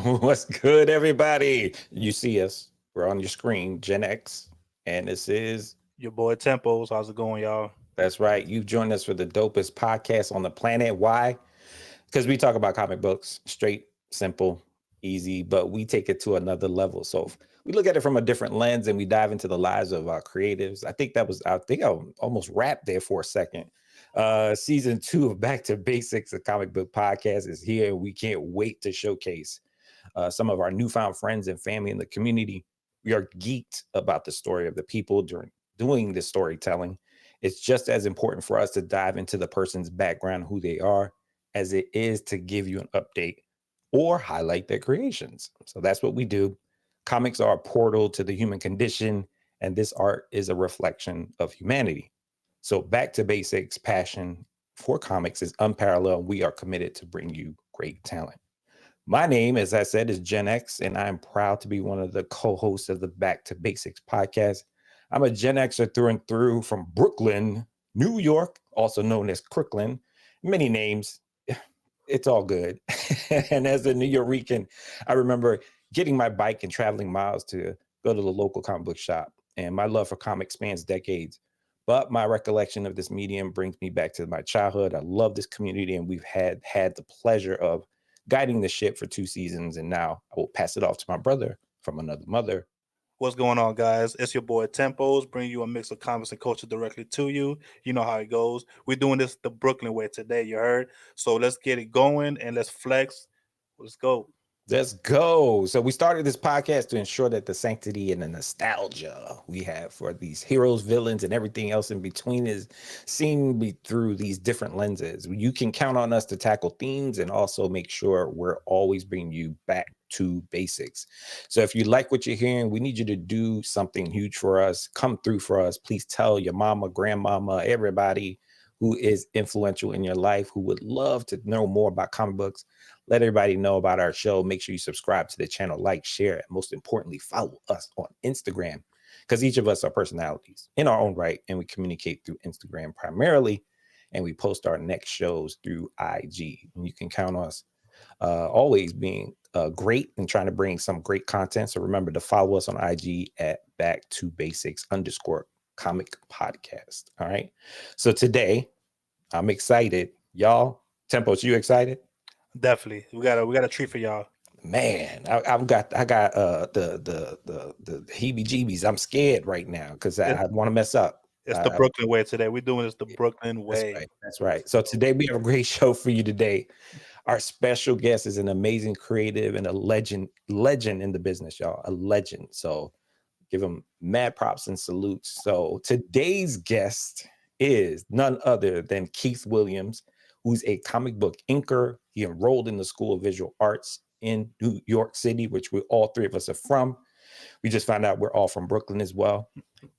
What's good, everybody? You see us. We're on your screen, Gen X. And this is, Your boy Tempos. How's it going, y'all? that's right. You've joined us for the dopest podcast on the planet. Why? Because we talk about comic books, straight, simple, easy, but we take it to another level. So we look at it from a different lens and we dive into the lives of our creatives. I think I almost wrapped there for a second. Season 2 of Back to Basics, a comic book podcast, is here. We can't wait to showcase some of our newfound friends and family in the community. We are geeked about the story of the people during doing the storytelling. It's just as important for us to dive into the person's background, who they are, as it is to give you an update or highlight their creations. So that's what we do. Comics are a portal to the human condition, and this art is a reflection of humanity. So, back to basics, passion for comics is unparalleled. We are committed to bring you great talent. My name, as I said, is Gen X, and I'm proud to be one of the co hosts of the Back to Basics podcast. I'm a Gen Xer through and through from Brooklyn, New York, also known as Crooklyn. Many names. It's all good. And as a New Yorican, I remember getting my bike and traveling miles to go to the local comic book shop. And my love for comics spans decades. But my recollection of this medium brings me back to my childhood. I love this community, and we've had the pleasure of guiding the ship for 2 seasons. And now I will pass it off to my brother from another mother. What's going on, guys? It's your boy Tempos, bringing you a mix of comics and culture directly to you. You know how it goes. We're doing this the Brooklyn way today, you heard? So let's get it going and let's flex. Let's go. Let's go. So we started this podcast to ensure that the sanctity and the nostalgia we have for these heroes, villains, and everything else in between is seen through these different lenses. You can count on us to tackle themes and also make sure we're always bringing you back to basics. So if you like what you're hearing, we need you to do something huge for us. Come through for us. Please tell your mama, grandmama, everybody who is influential in your life, who would love to know more about comic books. Let everybody know about our show. Make sure you subscribe to the channel, like, share, and most importantly, follow us on Instagram, because each of us are personalities in our own right, and we communicate through Instagram primarily, and we post our next shows through IG. And you can count on us always being great and trying to bring some great content. So remember to follow us on IG at back to basics underscore comic podcast. All right. So today I'm excited. Y'all, Tempos, you excited? Definitely. We got a treat for y'all. Man, I got the heebie-jeebies. I'm scared right now because It, I want to mess up. it's the Brooklyn way today. We're doing this the Brooklyn That's way. right. That's right. So today we have a great show for you today. Our special guest is an amazing creative and a legend in the business, y'all. A legend. So give him mad props and salutes. So today's guest is none other than Keith Williams, who's a comic book inker. He enrolled in the School of Visual Arts in New York City, which we all three of us are from. We just found out we're all from Brooklyn as well.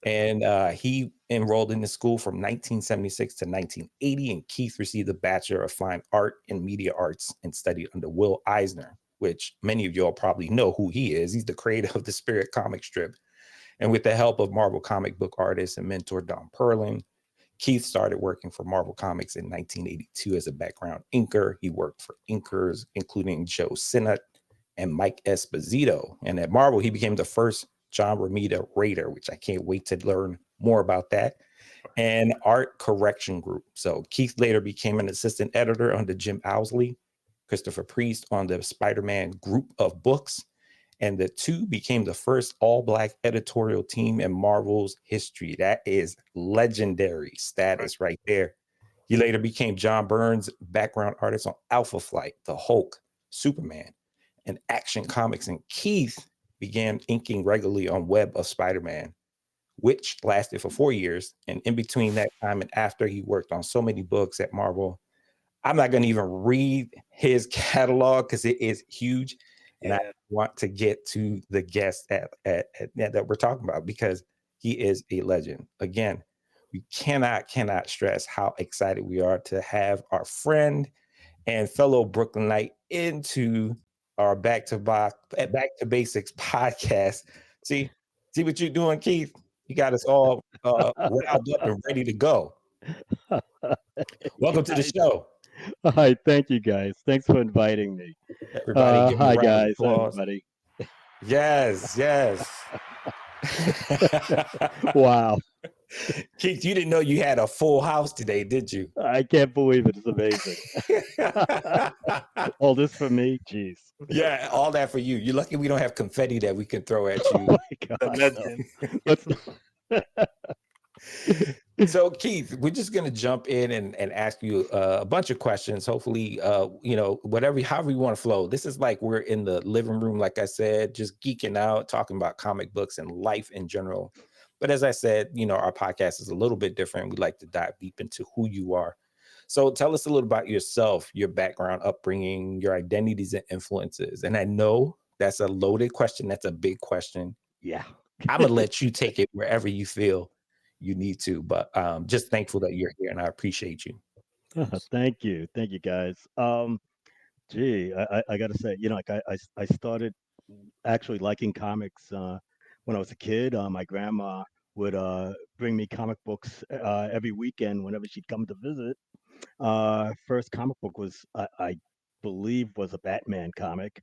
And he enrolled in the school from 1976 to 1980. And Keith received a Bachelor of Fine Art in Media Arts and studied under Will Eisner, which many of y'all probably know who he is. He's the creator of the Spirit comic strip. And with the help of Marvel comic book artist and mentor Don Perlin, Keith started working for Marvel Comics in 1982 as a background inker. He worked for inkers including Joe Sinnott and Mike Esposito. And at Marvel, he became the first John Romita Raider, which I can't wait to learn more about that, and art correction group. So Keith later became an assistant editor under Jim Owsley, Christopher Priest on the Spider-Man group of books, and the two became the first all-black editorial team in Marvel's history. That is legendary status right there. He later became John Byrne's background artist on Alpha Flight, The Hulk, Superman, and Action Comics. And Keith began inking regularly on Web of Spider-Man, which lasted for 4 years. And in between that time and after, he worked on so many books at Marvel. I'm not going to even read his catalog because it is huge. And I Yeah. want to get to the guest that we're talking about because he is a legend. Again, we cannot stress how excited we are to have our friend and fellow Brooklynite into our back to basics podcast. See what you're doing, Keith. You got us all riled up and ready to go. Welcome to the Hi, show. hi, thank you guys. Thanks for inviting me. Everybody give him a Hi round of guys. Hi applause. everybody. Yes, yes. Wow. Keith, you didn't know you had a full house today, did you? I can't believe it. It's amazing. All this for me? Jeez. Yeah, all that for you. You're lucky we don't have confetti that we can throw at Oh you. my The God. No. legend. Let's So Keith, we're just gonna jump in and ask you a bunch of questions. Hopefully, whatever, however you want to flow. This is like we're in the living room, like I said, just geeking out, talking about comic books and life in general. But as I said, our podcast is a little bit different. We like to dive deep into who you are. So tell us a little about yourself, your background, upbringing, your identities and influences. And I know that's a loaded question. That's a big question. Yeah. I'm gonna let you take it wherever you feel you need to, but just thankful that you're here and I appreciate you. Thank you. Thank you guys. Gee, I gotta say, like I started actually liking comics when I was a kid. My grandma would bring me comic books every weekend whenever she'd come to visit. First comic book was I believe was a Batman comic.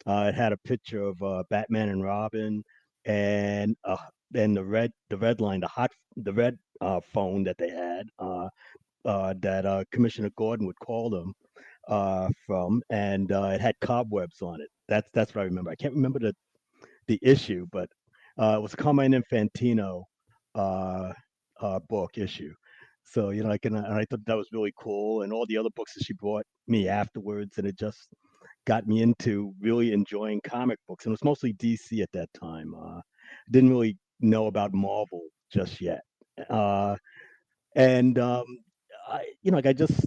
It had a picture of Batman and Robin, and the red line, the red phone that they had, that Commissioner Gordon would call them from, and it had cobwebs on it. That's what I remember. I can't remember the issue, but it was a Carmine Infantino uh, book issue. So and I thought that was really cool, and all the other books that she brought me afterwards, and it just got me into really enjoying comic books, and it was mostly DC at that time. Didn't really know about Marvel just yet, and like I just,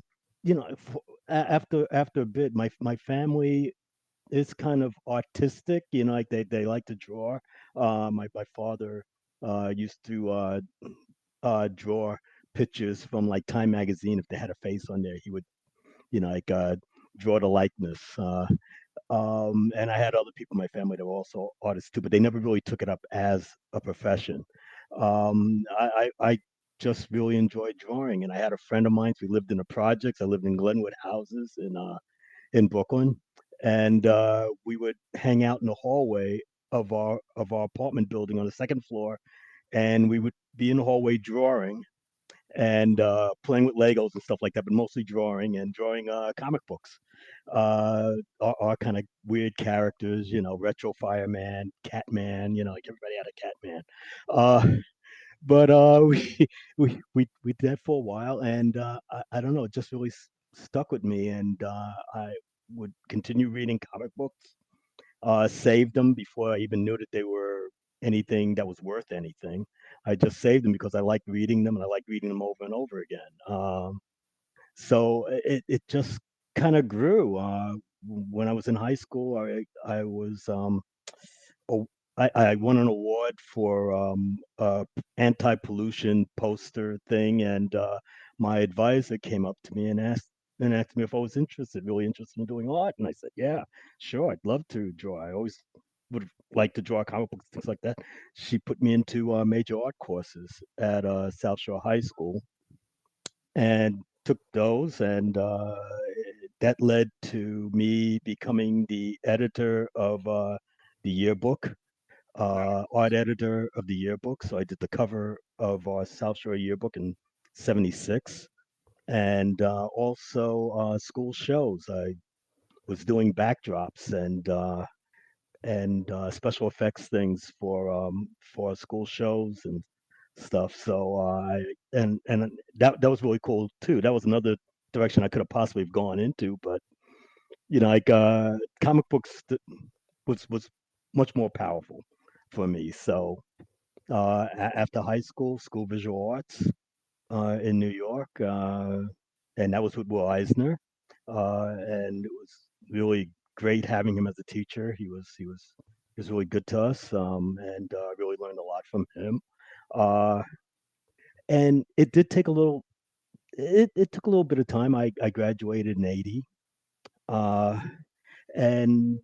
after a bit, my family is kind of artistic. Like they like to draw. My father used to draw pictures from like Time magazine. If they had a face on there, he would, like draw the likeness. And I had other people in my family that were also artists too, but they never really took it up as a profession. I just really enjoyed drawing, and I had a friend of mine. We lived in the projects. I lived in Glenwood houses in Brooklyn, and we would hang out in the hallway of our apartment building on the second floor, and we would be in the hallway drawing and playing with Legos and stuff like that, but mostly drawing comic books. Our kind of weird characters, retro fireman, Catman, like everybody had a Catman. But we did that for a while, and I don't know, it just really stuck with me, and I would continue reading comic books, saved them before I even knew that they were anything that was worth anything. I just saved them because I liked reading them, and I liked reading them over and over again. So it just kind of grew. When I was in high school, I was a- I won an award for anti-pollution poster thing, and my advisor came up to me and asked me if I was really interested in doing art, and I said, "Yeah, sure, I'd love to draw. I always would like to draw comic books, things like that." She put me into major art courses at South Shore High School, and took those, and that led to me becoming the editor of the yearbook, art editor of the yearbook. So I did the cover of our South Shore yearbook in '76, and also school shows. I was doing backdrops and special effects things for school shows and stuff. So and that was really cool too. That was another direction I could have possibly have gone into, but like comic books was much more powerful for me. So after high school, school visual arts in New York, and that was with Will Eisner, and it was really great having him as a teacher. He was really good to us, and really learned a lot from him. Uh, and it did take a little. It took a little bit of time. I graduated in '80, uh, and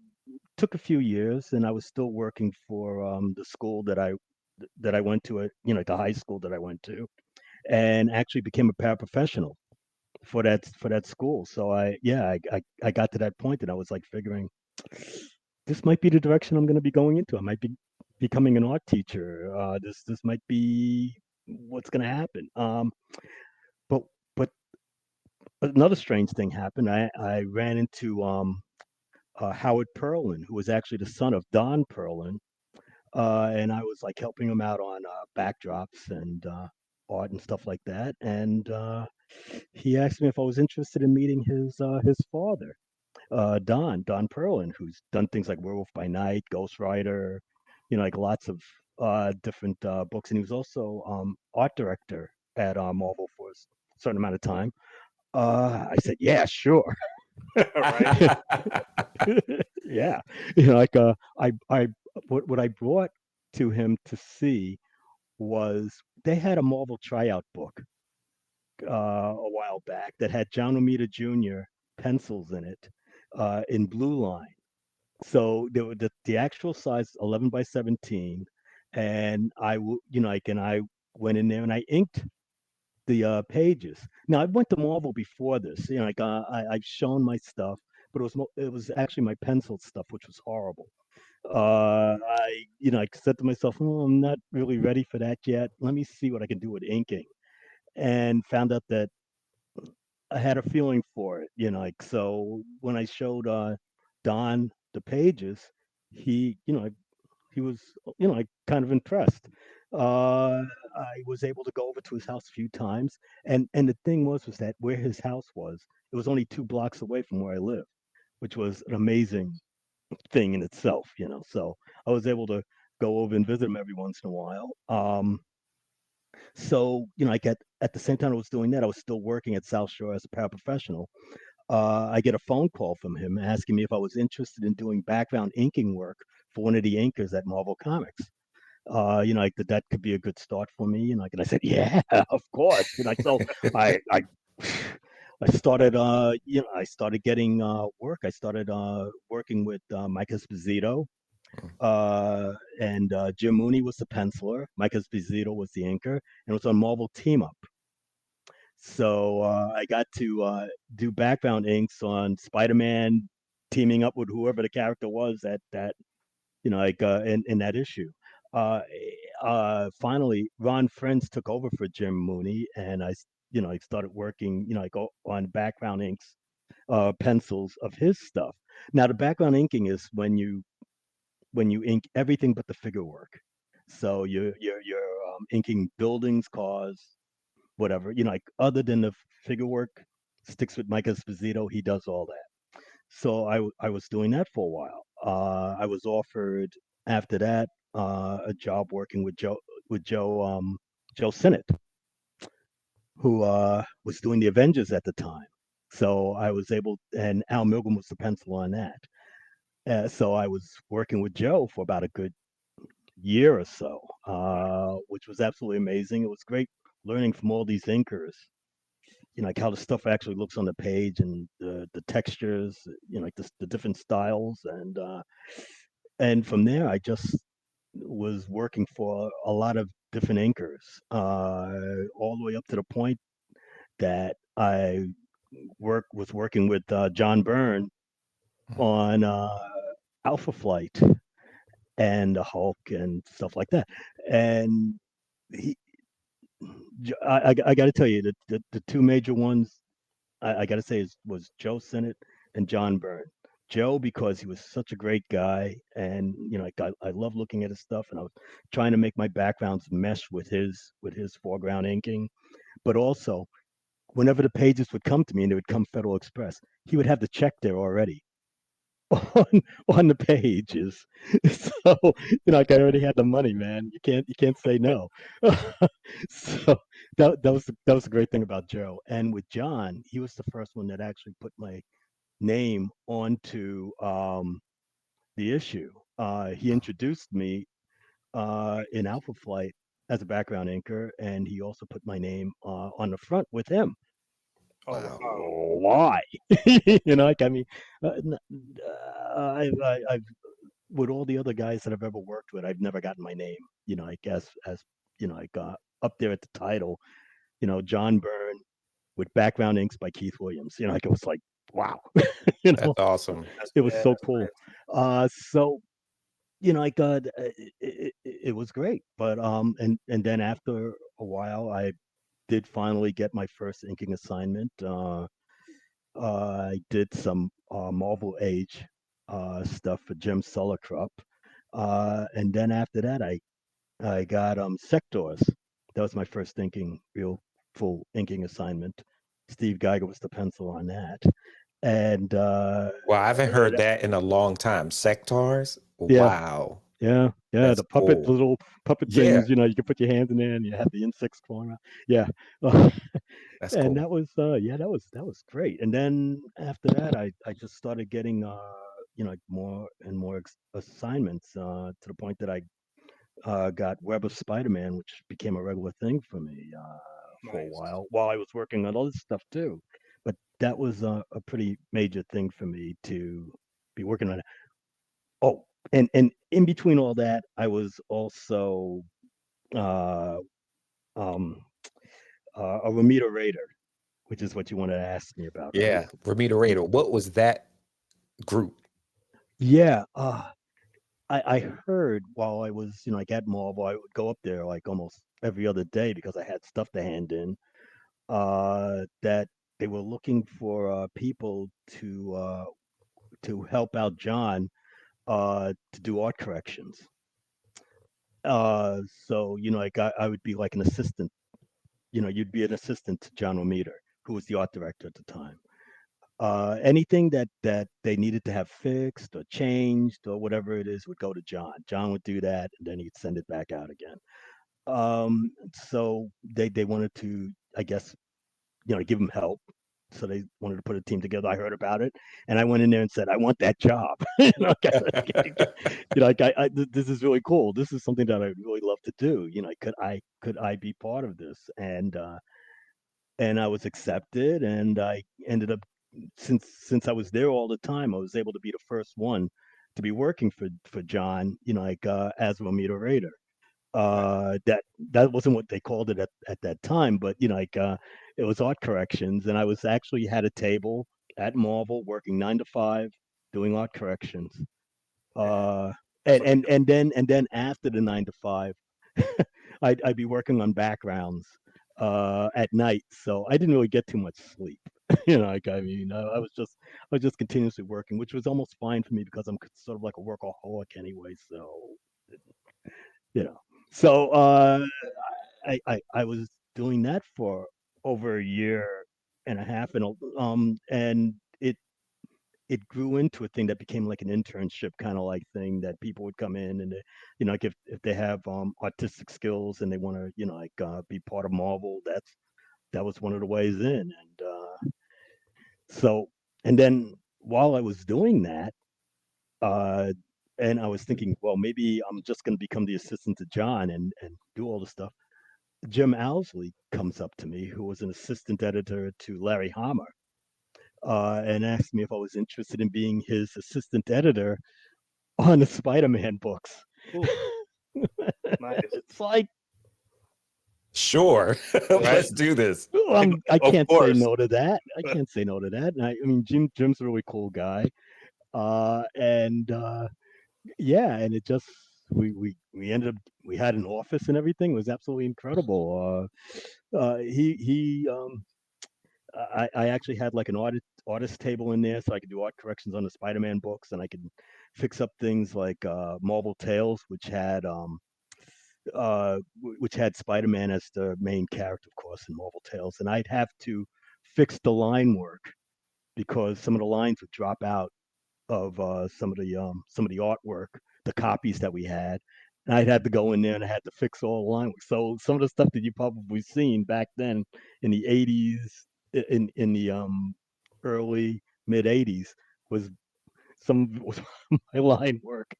took a few years, and I was still working for the school that I went to, at the high school that I went to, and actually became a paraprofessional for that school. So I got to that point, and I was like figuring this might be the direction I'm going to be going into. I might be becoming an art teacher. This might be what's going to happen. But but another strange thing happened. I ran into Howard Perlin, who was actually the son of Don Perlin, and I was like helping him out on backdrops and art and stuff like that. And he asked me if I was interested in meeting his father, Don Perlin, who's done things like Werewolf by Night, Ghost Rider, like lots of different books, and he was also art director at Marvel for a certain amount of time. I said, yeah, sure. Right. Yeah, I what I brought to him to see was they had a Marvel tryout book a while back that had John Romita Jr. pencils in it in blue line. So there were the actual size 11 by 17, and I went in there and I inked the pages. Now I went to Marvel before this. I've shown my stuff, but it was actually my pencil stuff, which was horrible. I said to myself, oh, I'm not really ready for that yet. Let me see what I can do with inking, and found out that I had a feeling for it. So when I showed Don the pages, he, he was, kind of impressed. I was able to go over to his house a few times, and the thing was that where his house was, it was only 2 blocks away from where I live, which was an amazing thing in itself. So I was able to go over and visit him every once in a while. So I get at the same time I was doing that, I was still working at South Shore as a paraprofessional. I get a phone call from him asking me if I was interested in doing background inking work for one of the inkers at Marvel Comics. Like that could be a good start for me. And I said, yeah, of course. So I I started I started getting work. I started working with Mike Esposito, and Jim Mooney was the penciler. Mike Esposito was the inker, and it was on Marvel Team Up. So I got to do background inks on Spider-Man teaming up with whoever the character was that in that issue. Uh, Finally, Ron Friends took over for Jim Mooney, and I started working on background inks, pencils of his stuff. Now the background inking is when you ink everything but the figure work. So you're inking buildings, cars, whatever. Like other than the figure work, sticks with Mike Esposito. He does all that. So I was doing that for a while. I was offered after that a job working with Joe Sinnott, who was doing the Avengers at the time. So I was able, and Al Milgrom was the pencil on that. So I was working with Joe for about a good year or so, which was absolutely amazing. It was great learning from all these inkers, like how the stuff actually looks on the page and the textures, like the different styles, and from there I just was working for a lot of different inkers, all the way up to the point that I was working with John Byrne on Alpha Flight and the Hulk and stuff like that, and he. I got to tell you that the two major ones I got to say was Joe Sinnott and John Byrne. Joe because he was such a great guy, and I love looking at his stuff, and I was trying to make my backgrounds mesh with his foreground inking. But also, whenever the pages would come to me and they would come Federal Express, he would have the check there already on on the pages. So like I already had the money, man. You can't say no. So that was the great thing about Joe. And with John, he was the first one that actually put my name onto the issue. He introduced me in Alpha Flight as a background inker, and he also put my name on the front with him. Oh Wow. wow. Why? like I mean, I've with all the other guys that I've ever worked with, I've never gotten my name. I guess as like up there at the title. John Byrne with background inks by Keith Williams. You know, like it was like wow, you know, That's awesome. it was so That's cool. nice. So you know, like it was great. But and then after a while, I did finally get my first inking assignment. I did some Marvel Age stuff for Jim Sullacrup, and then after that, I got Sectors. That was my first inking, real full inking assignment. Steve Geiger was the pencil on that, and Well, I haven't heard that in a long time. Sectars? yeah, Wow. yeah, That's the puppet, the cool. little puppet Yeah, things. You know, you can put your hands in there, and you have the insects crawling around. Yeah, that's and cool. that was yeah, that was great. And then after that, I just started getting you know, like more and more assignments to the point that I got Web of Spider-Man, which became a regular thing for me for a Nice. while I was working on other stuff too. But that was a pretty major thing for me to be working on. Oh, and in between all that, I was also uh, um, a Romita Raider, which is what you wanted to ask me about, right? Yeah, Romita Raider. What was that group? Yeah, I heard while I was, you know, like at Marvel, I would go up there like almost every other day because I had stuff to hand in. That they were looking for people to help out John to do art corrections. So you know, like I would be like an assistant. You know, you'd be an assistant to John Romita, who was the art director at the time. Anything that they needed to have fixed or changed or whatever it is would go to John. John would do that, and then he'd send it back out again. So they wanted to, I guess, you know, give him help. So they wanted to put a team together. I heard about it, and I went in there and said, "I want that job." You know, like, you know, like this is really cool. This is something that I would really love to do. You know, could I be part of this? And I was accepted, and I ended up since I was there all the time, I was able to be the first one to be working for John. You know, like as Romita Raider. Nice. That wasn't what they called it at that time, but you know, like it was art corrections, and I was actually had a table at Marvel working 9 to 5, doing art corrections. Man, Uh, that's and then after the 9 to 5, I'd be working on backgrounds at night, so I didn't really get too much sleep. You know, like I mean, I was just continuously working, which was almost fine for me because I'm sort of like a workaholic anyway. So you know, so I was doing that for over a year and a half, and it grew into a thing that became like an internship kind of like thing that people would come in and they, you know, like if they have artistic skills and they want to, you know, like be part of Marvel, that was one of the ways in. And so and then while I was doing that, uh and I was thinking, well, maybe I'm just going to become the assistant to John and do all the stuff. Jim Owsley comes up to me, who was an assistant editor to Larry Hama, and asked me if I was interested in being his assistant editor on the Spider-Man books. ooh, nice. It's like, Sure. Right? Let's do this. I Of can't say course. no to that. I can't say no to that. And I mean, Jim's a really cool guy, and yeah, and it just we ended up we had an office and everything. It was absolutely incredible. He I actually had like an artist table in there, so I could do art corrections on the Spider-Man books, and I could fix up things like Marvel Tales, which had Spider-Man as the main character, of course, in Marvel Tales, and I'd have to fix the line work because some of the lines would drop out of some of the artwork, the copies that we had. And I'd have to go in there and I had to fix all the line work. So some of the stuff that you probably seen back then in the '80s, in the early mid '80s, was was my line work,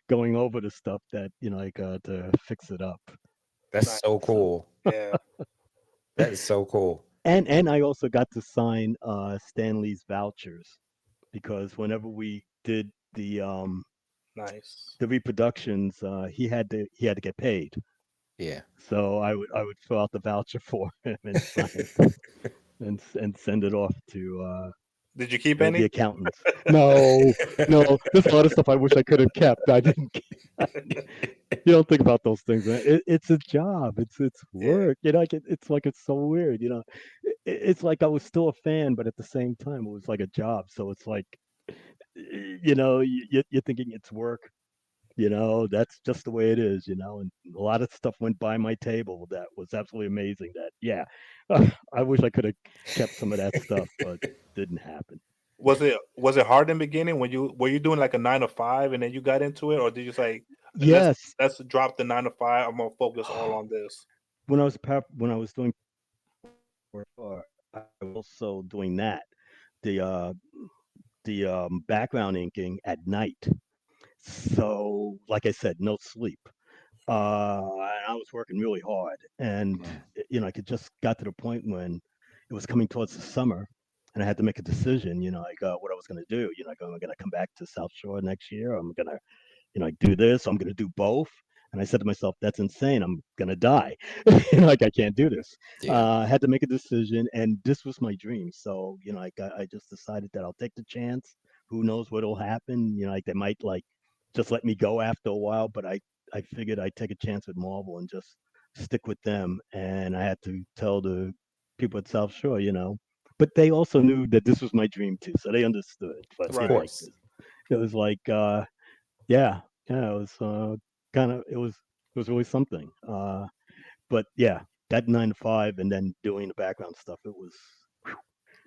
going over the stuff that you know like to fix it up. That's Nice. so So cool. Yeah. That is so cool. and I also got to sign Stanley's vouchers because whenever we did Nice. the reproductions, he had to get paid. Yeah. So I would fill out the voucher for him and sign it. and send it off to Did you keep the any? accountants. No, no, there's a lot of stuff I wish I could have kept. I didn't. You don't think about those things, man. It's a job. It's Yeah. work. It's like it's so weird. It's like I was still a fan, but at the same time, it was like a job. So it's like, you're thinking it's work. That's just the way it is. And a lot of stuff went by my table that was absolutely amazing. That yeah, I wish I could have kept some of that stuff, but didn't happen. Was it hard in the beginning when you were you doing like a 9 to 5 and then you got into it, or did you say let's Yes, let's drop the 9 to 5? I'm gonna focus all on this. when I was doing I was also doing that the background inking at night. So, like I said, no sleep. And I was working really hard, and Mm. I could just got to the point when it was coming towards the summer, and I had to make a decision. Like what I was going to do. Like, am I going to come back to South Shore next year? I'm going to do this. I'm going to do both. And I said to myself, that's insane. I'm going to die. Like, I can't do this. Yeah. I had to make a decision, and this was my dream. So, like, I just decided that I'll take the chance. Who knows what'll happen? Like, they might, like, just let me go after a while, but I figured I'd take a chance with Marvel and just stick with them. And I had to tell the people at South Shore, but they also knew that this was my dream too. So they understood. But, Of Right. course. it was like, yeah, yeah, it was kind of it was really something. But yeah, that 9 to 5 and then doing the background stuff, You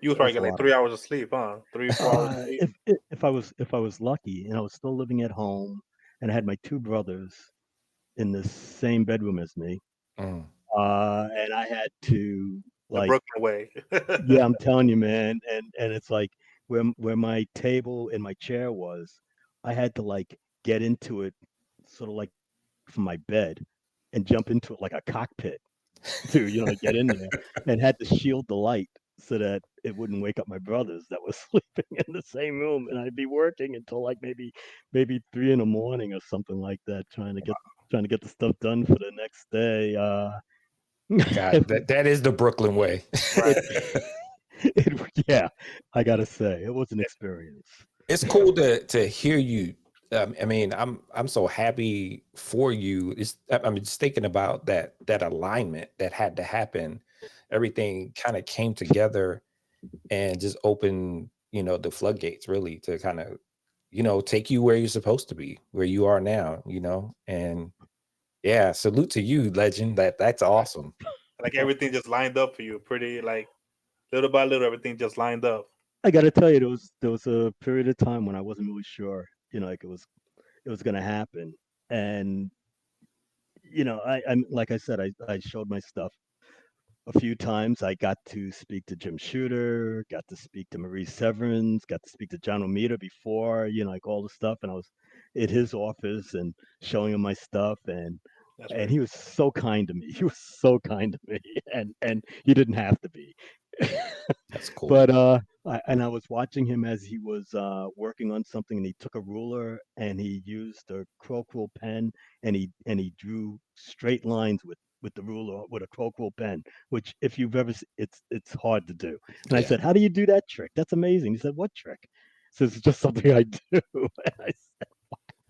was probably that's a getting like lot of 3 hours of sleep, huh? 3 4 hours of sleep. if I was lucky and I was still living at home and I had my two brothers in the same bedroom as me, Mm. and I had to The like, Brooklyn way. yeah, I'm telling you, man, and it's like where my table and my chair was, I had to like get into it, sort of like from my bed, and jump into it like a cockpit to get in there, and had to shield the light so that it wouldn't wake up my brothers that was sleeping in the same room, and I'd be working until like maybe 3 in the morning or something like that, trying to get the stuff done for the next day. God, that is the Brooklyn way. Right. it, yeah, I gotta say, it was an experience. It's cool to hear you. I mean, I'm so happy for you. I'm just thinking about that alignment that had to happen. Everything kind of came together and just opened, the floodgates really to kind of, take you where you're supposed to be, where you are now, and yeah, salute to you, legend. That's awesome. Like everything just lined up for you, pretty like little by little, everything just lined up. I gotta tell you, there was a period of time when I wasn't really sure, like it was gonna happen, and I'm like I said, I showed my stuff a few times. I got to speak to Jim Shooter, got to speak to Marie Severance, got to speak to John Romita before, like all the stuff, and I was at his office and showing him my stuff, and That's and right. he was so kind to me. He was so kind to me, and he didn't have to be. That's cool. But I was watching him as he was working on something, and he took a ruler and he used a Crow pen, and he drew straight lines with the ruler with a Crow pen, which if you've ever, it's hard to do. And I Yeah. said, "How do you do that trick? That's amazing." He said, "What trick?" So it's just something I do. And I said,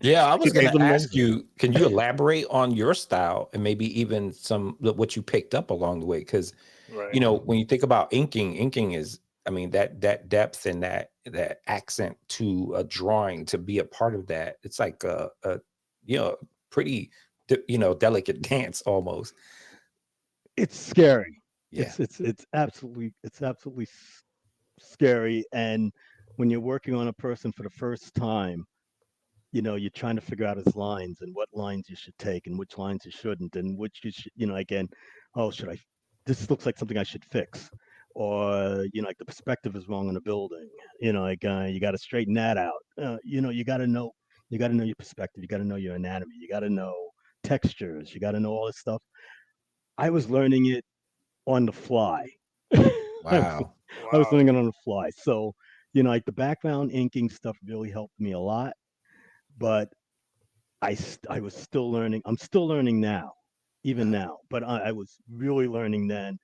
Yeah, I was "It going was to ask amazing." you, can you elaborate on your style and maybe even some what you picked up along the way? Because Right. when you think about inking is, I mean, that depth and that accent to a drawing to be a part of that, it's like a pretty delicate dance almost. It's scary. Yeah. It's absolutely scary. And when you're working on a person for the first time, you're trying to figure out his lines and what lines you should take and which lines you shouldn't, and which you should, again, oh, should I? This looks like something I should fix, or like the perspective is wrong on the building. Like you got to straighten that out. You got to know your perspective. You got to know your anatomy. You got to know textures. You got to know all this stuff. I was learning it on the fly. I was Wow. I was Wow. learning it on the fly. So, like the background inking stuff really helped me a lot, but I was still learning. I'm still learning now, even Yeah. now, but I was really learning then.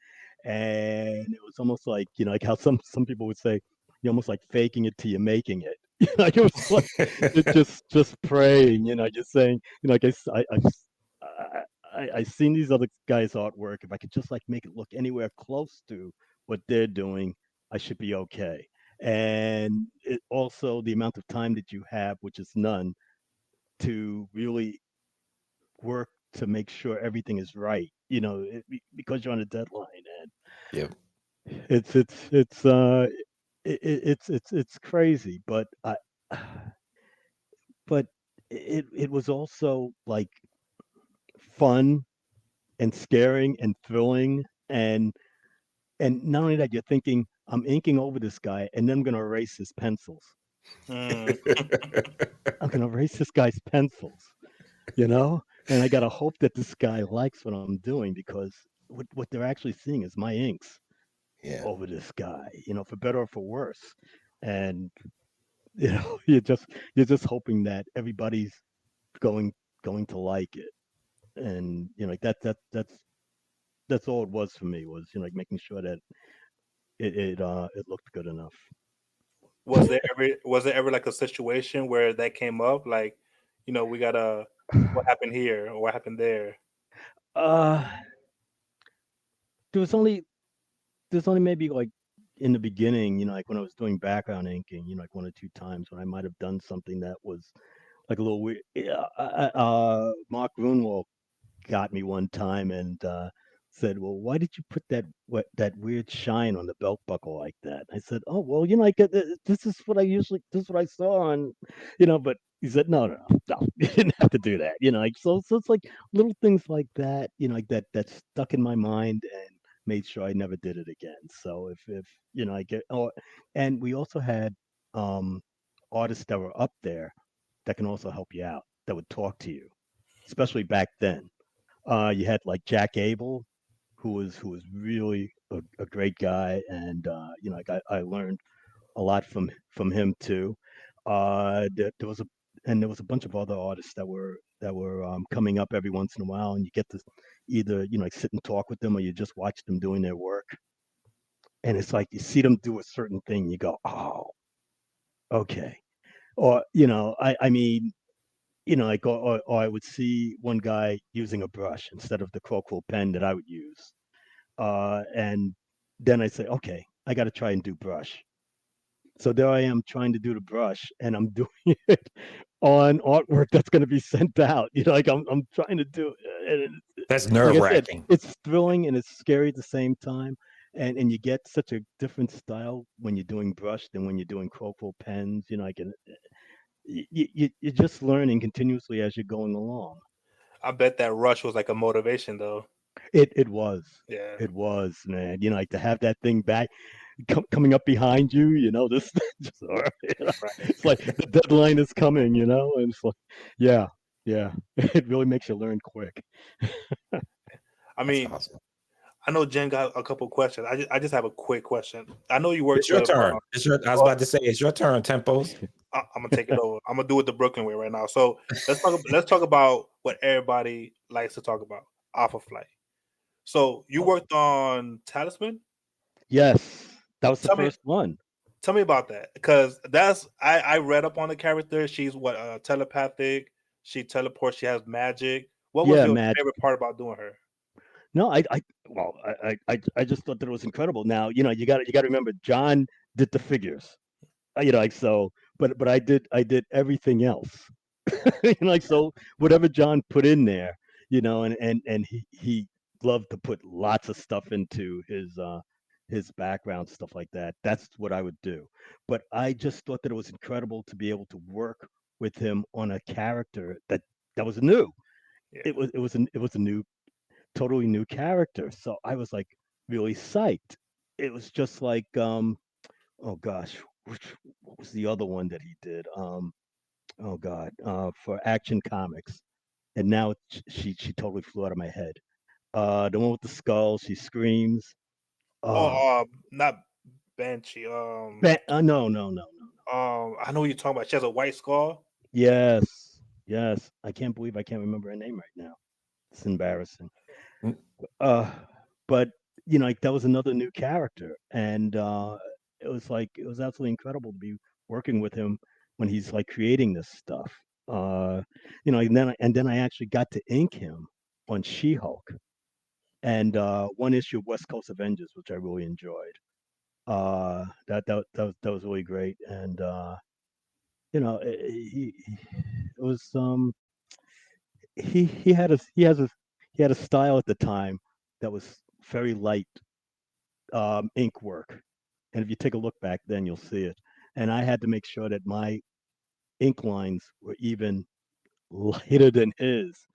and it was almost like like how some people would say, you're almost like faking it till you're making it. Like it was like just praying, just saying, like I've seen these other guys' artwork. If I could just like make it look anywhere close to what they're doing, I should be okay. And also the amount of time that you have, which is none, to really work to make sure everything is right. Because you're on a deadline, and Yep. it's crazy. But it was also like fun and scaring and thrilling, and not only that, you're thinking, I'm inking over this guy and then I'm going to erase his pencils. Mm. I'm going to erase this guy's pencils, you know and I got to hope that this guy likes what I'm doing, because what they're actually seeing is my inks Yeah. over this guy, for better or for worse. And you're just hoping that everybody's going going to like it. And like that's all it was for me, was like making sure that it looked good enough. Was there ever like a situation where that came up, like, we gotta, what happened here or what happened there? uh there was only there's only maybe like in the beginning, like when I was doing background inking, like one or two times when I might have done something that was like a little weird. Yeah, Mark Grunwald got me one time and said, "Well, why did you put that weird shine on the belt buckle like that?" I said, "Oh, well, this is what this is what I saw on, But he said, "No, no, no, no, you didn't have to do that." Like so it's like little things like that, like that stuck in my mind and made sure I never did it again. So if I get and we also had um artists that were up there that can also help you out, that would talk to you, especially back then. You had like Jack Abel, who was really a great guy, and like I learned a lot from him too. There was a bunch of other artists that were coming up every once in a while, and you get to either like sit and talk with them, or you just watch them doing their work, and it's like you see them do a certain thing, you go, oh, okay, or I mean, like, or I would see one guy using a brush instead of the Crocodile pen that I would use. And then I say, okay, I got to try and do brush. So there I am trying to do the brush, and I'm doing it on artwork that's going to be sent out. Like I'm trying to do it. And That's like nerve I said, wracking. it's thrilling and it's scary at the same time. And you get such a different style when you're doing brush than when you're doing Crocodile pens. You're just learning continuously as you're going along. I bet that rush was like a motivation though. It was. Yeah. It was, man. Like to have that thing back coming up behind you, this just, Right. it's like the deadline is coming, and it's like, yeah, yeah. It really makes you learn quick. I That's mean, awesome. I know Jen got a couple questions. I just have a quick question. I know you worked It's your with. turn. I was Oh, about to say it's your turn, Tempos. I'm gonna take it over. I'm gonna do it the Brooklyn way right now. So let's talk about what everybody likes to talk about off of flight. So you Oh, worked on Talisman. yes, that was the Tell me first one. tell me about that, because I read up on the character. She's what, telepathic. She teleports. She has magic. What was Yeah, your magic. favorite part about doing her? No, well, I just thought that it was incredible. Now, you got to remember, John did the figures. Like so, but I did everything else. Like so, whatever John put in there, and he loved to put lots of stuff into his background, stuff like that. That's what I would do. But I just thought that it was incredible to be able to work with him on a character that was new. Yeah. It was a new, totally new character. So I was like really psyched. It was just like oh gosh, what was the other one that he did? Oh God, for Action Comics, and now she totally flew out of my head. The one with the skull, she screams. Oh, Oh, not Banshee. no, no, no, no, no. I know what you're talking about. She has a white skull. Yes, yes. I can't believe I can't remember her name right now. It's embarrassing. Mm, Uh, but like that was another new character, and it was absolutely incredible to be working with him when he's like creating this stuff. Uh, and then I actually got to ink him on She-Hulk and one issue of West Coast Avengers, which I really enjoyed. That was really great, and it was he had a he had a style at the time that was very light ink work, and if you take a look back, then you'll see it. And I had to make sure that my ink lines were even lighter than his,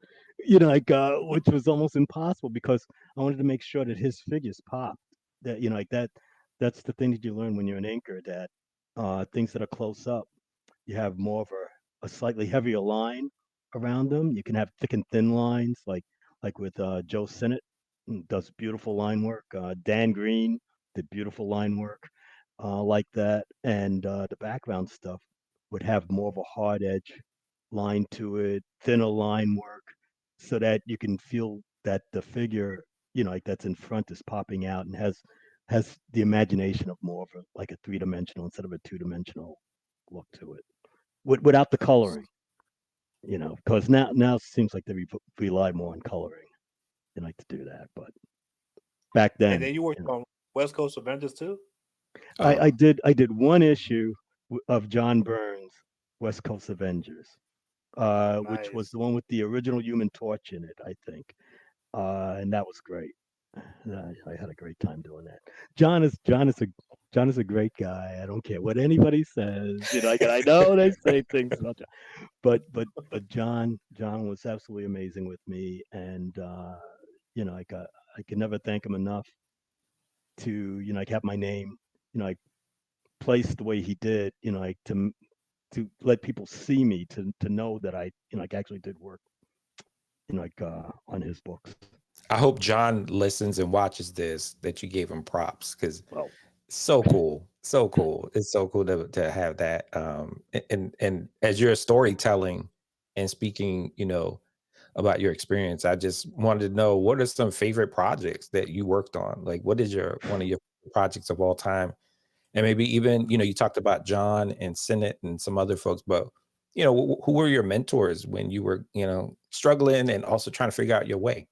which was almost impossible because I wanted to make sure that his figures popped. That like that. That's the thing that you learn when you're an inker, that things that are close up, you have more of a slightly heavier line around them. You can have thick and thin lines, like with Joe Sinnott, does beautiful line work. Dan Green did beautiful line work like that, and the background stuff would have more of a hard edge line to it, thinner line work, so that you can feel that the figure, like that's in front is popping out and has the imagination of more of like a 3 dimensional instead of a 2 dimensional look to it without the coloring, because now it seems like they rely more on coloring. They like to do that, but back And then, then you worked on West Coast Avengers too. I Um, did I did one issue of John Burns' West Coast Avengers, which was Nice. the one with the original Human Torch in it, I think, and that was great. I had a great time doing that. John is John is a John is a great guy. I don't care what anybody says. I know they say things about John, but John was absolutely amazing with me, and I can never thank him enough to like have my name like placed the way he did. Like to let people see me to know that I like actually did work on his books. I hope John listens and watches this, that you gave him props, because Well, so cool, so cool. It's so cool to have that. And as you're storytelling and speaking, about your experience, I just wanted to know, what are some favorite projects that you worked on? Like, what is your one of your projects of all time? And maybe even, you talked about John and Sinnott and some other folks, but who were your mentors when you were, struggling and also trying to figure out your way?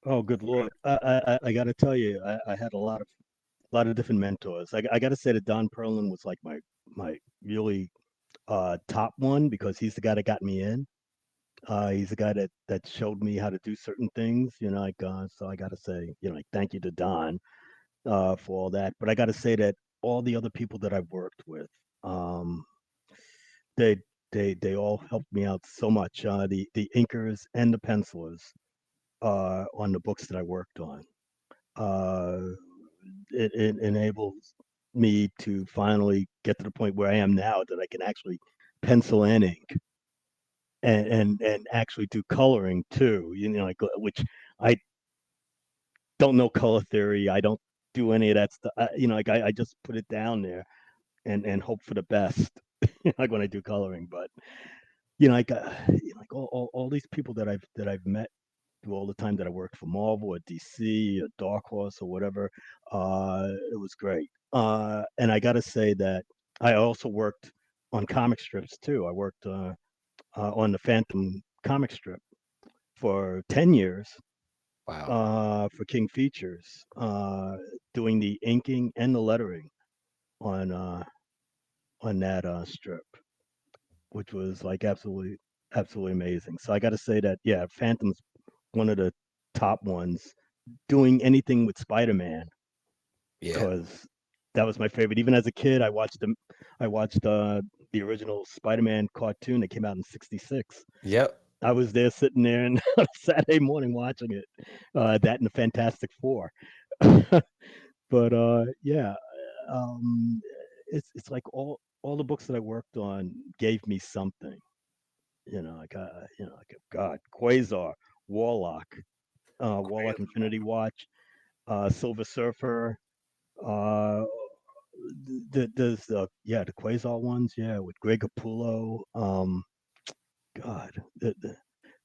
oh, good lord! I got to tell you, I had a lot of different mentors. I got to say that Don Perlin was like my really top one because he's the guy that got me in. He's the guy that showed me how to do certain things. So I got to say, like thank you to Don for all that. But I got to say that all the other people that I've worked with, um, they they all helped me out so much. The inkers and the pencilers on the books that I worked on. Uh, it enables me to finally get to the point where I am now that I can actually pencil and ink and actually do coloring too. Like which I don't know color theory. I don't do any of that stuff. Like I just put it down there and hope for the best. Like when I do coloring, but like all these people that I've met through all the time that I worked for Marvel or DC or Dark Horse or whatever. It was great. And I got to say that I also worked on comic strips too. I worked on the Phantom comic strip for 10 years Wow. for King Features, doing the inking and the lettering on uh, on that strip, which was like absolutely amazing. So I got to say that yeah, Phantom's one of the top ones doing anything with Spider-Man Yeah. because that was my favorite. Even as a kid, I watched the original Spider-Man cartoon that came out in '66. Yep. I was there sitting there and on a Saturday morning watching it. That and the Fantastic Four. But yeah, um, it's like all the books that I worked on gave me something. Like God, Quasar, Warlock, Warlock Crazy. Infinity Watch, Silver Surfer. Uh, there's the Quasar ones, yeah, with Greg Capullo. God,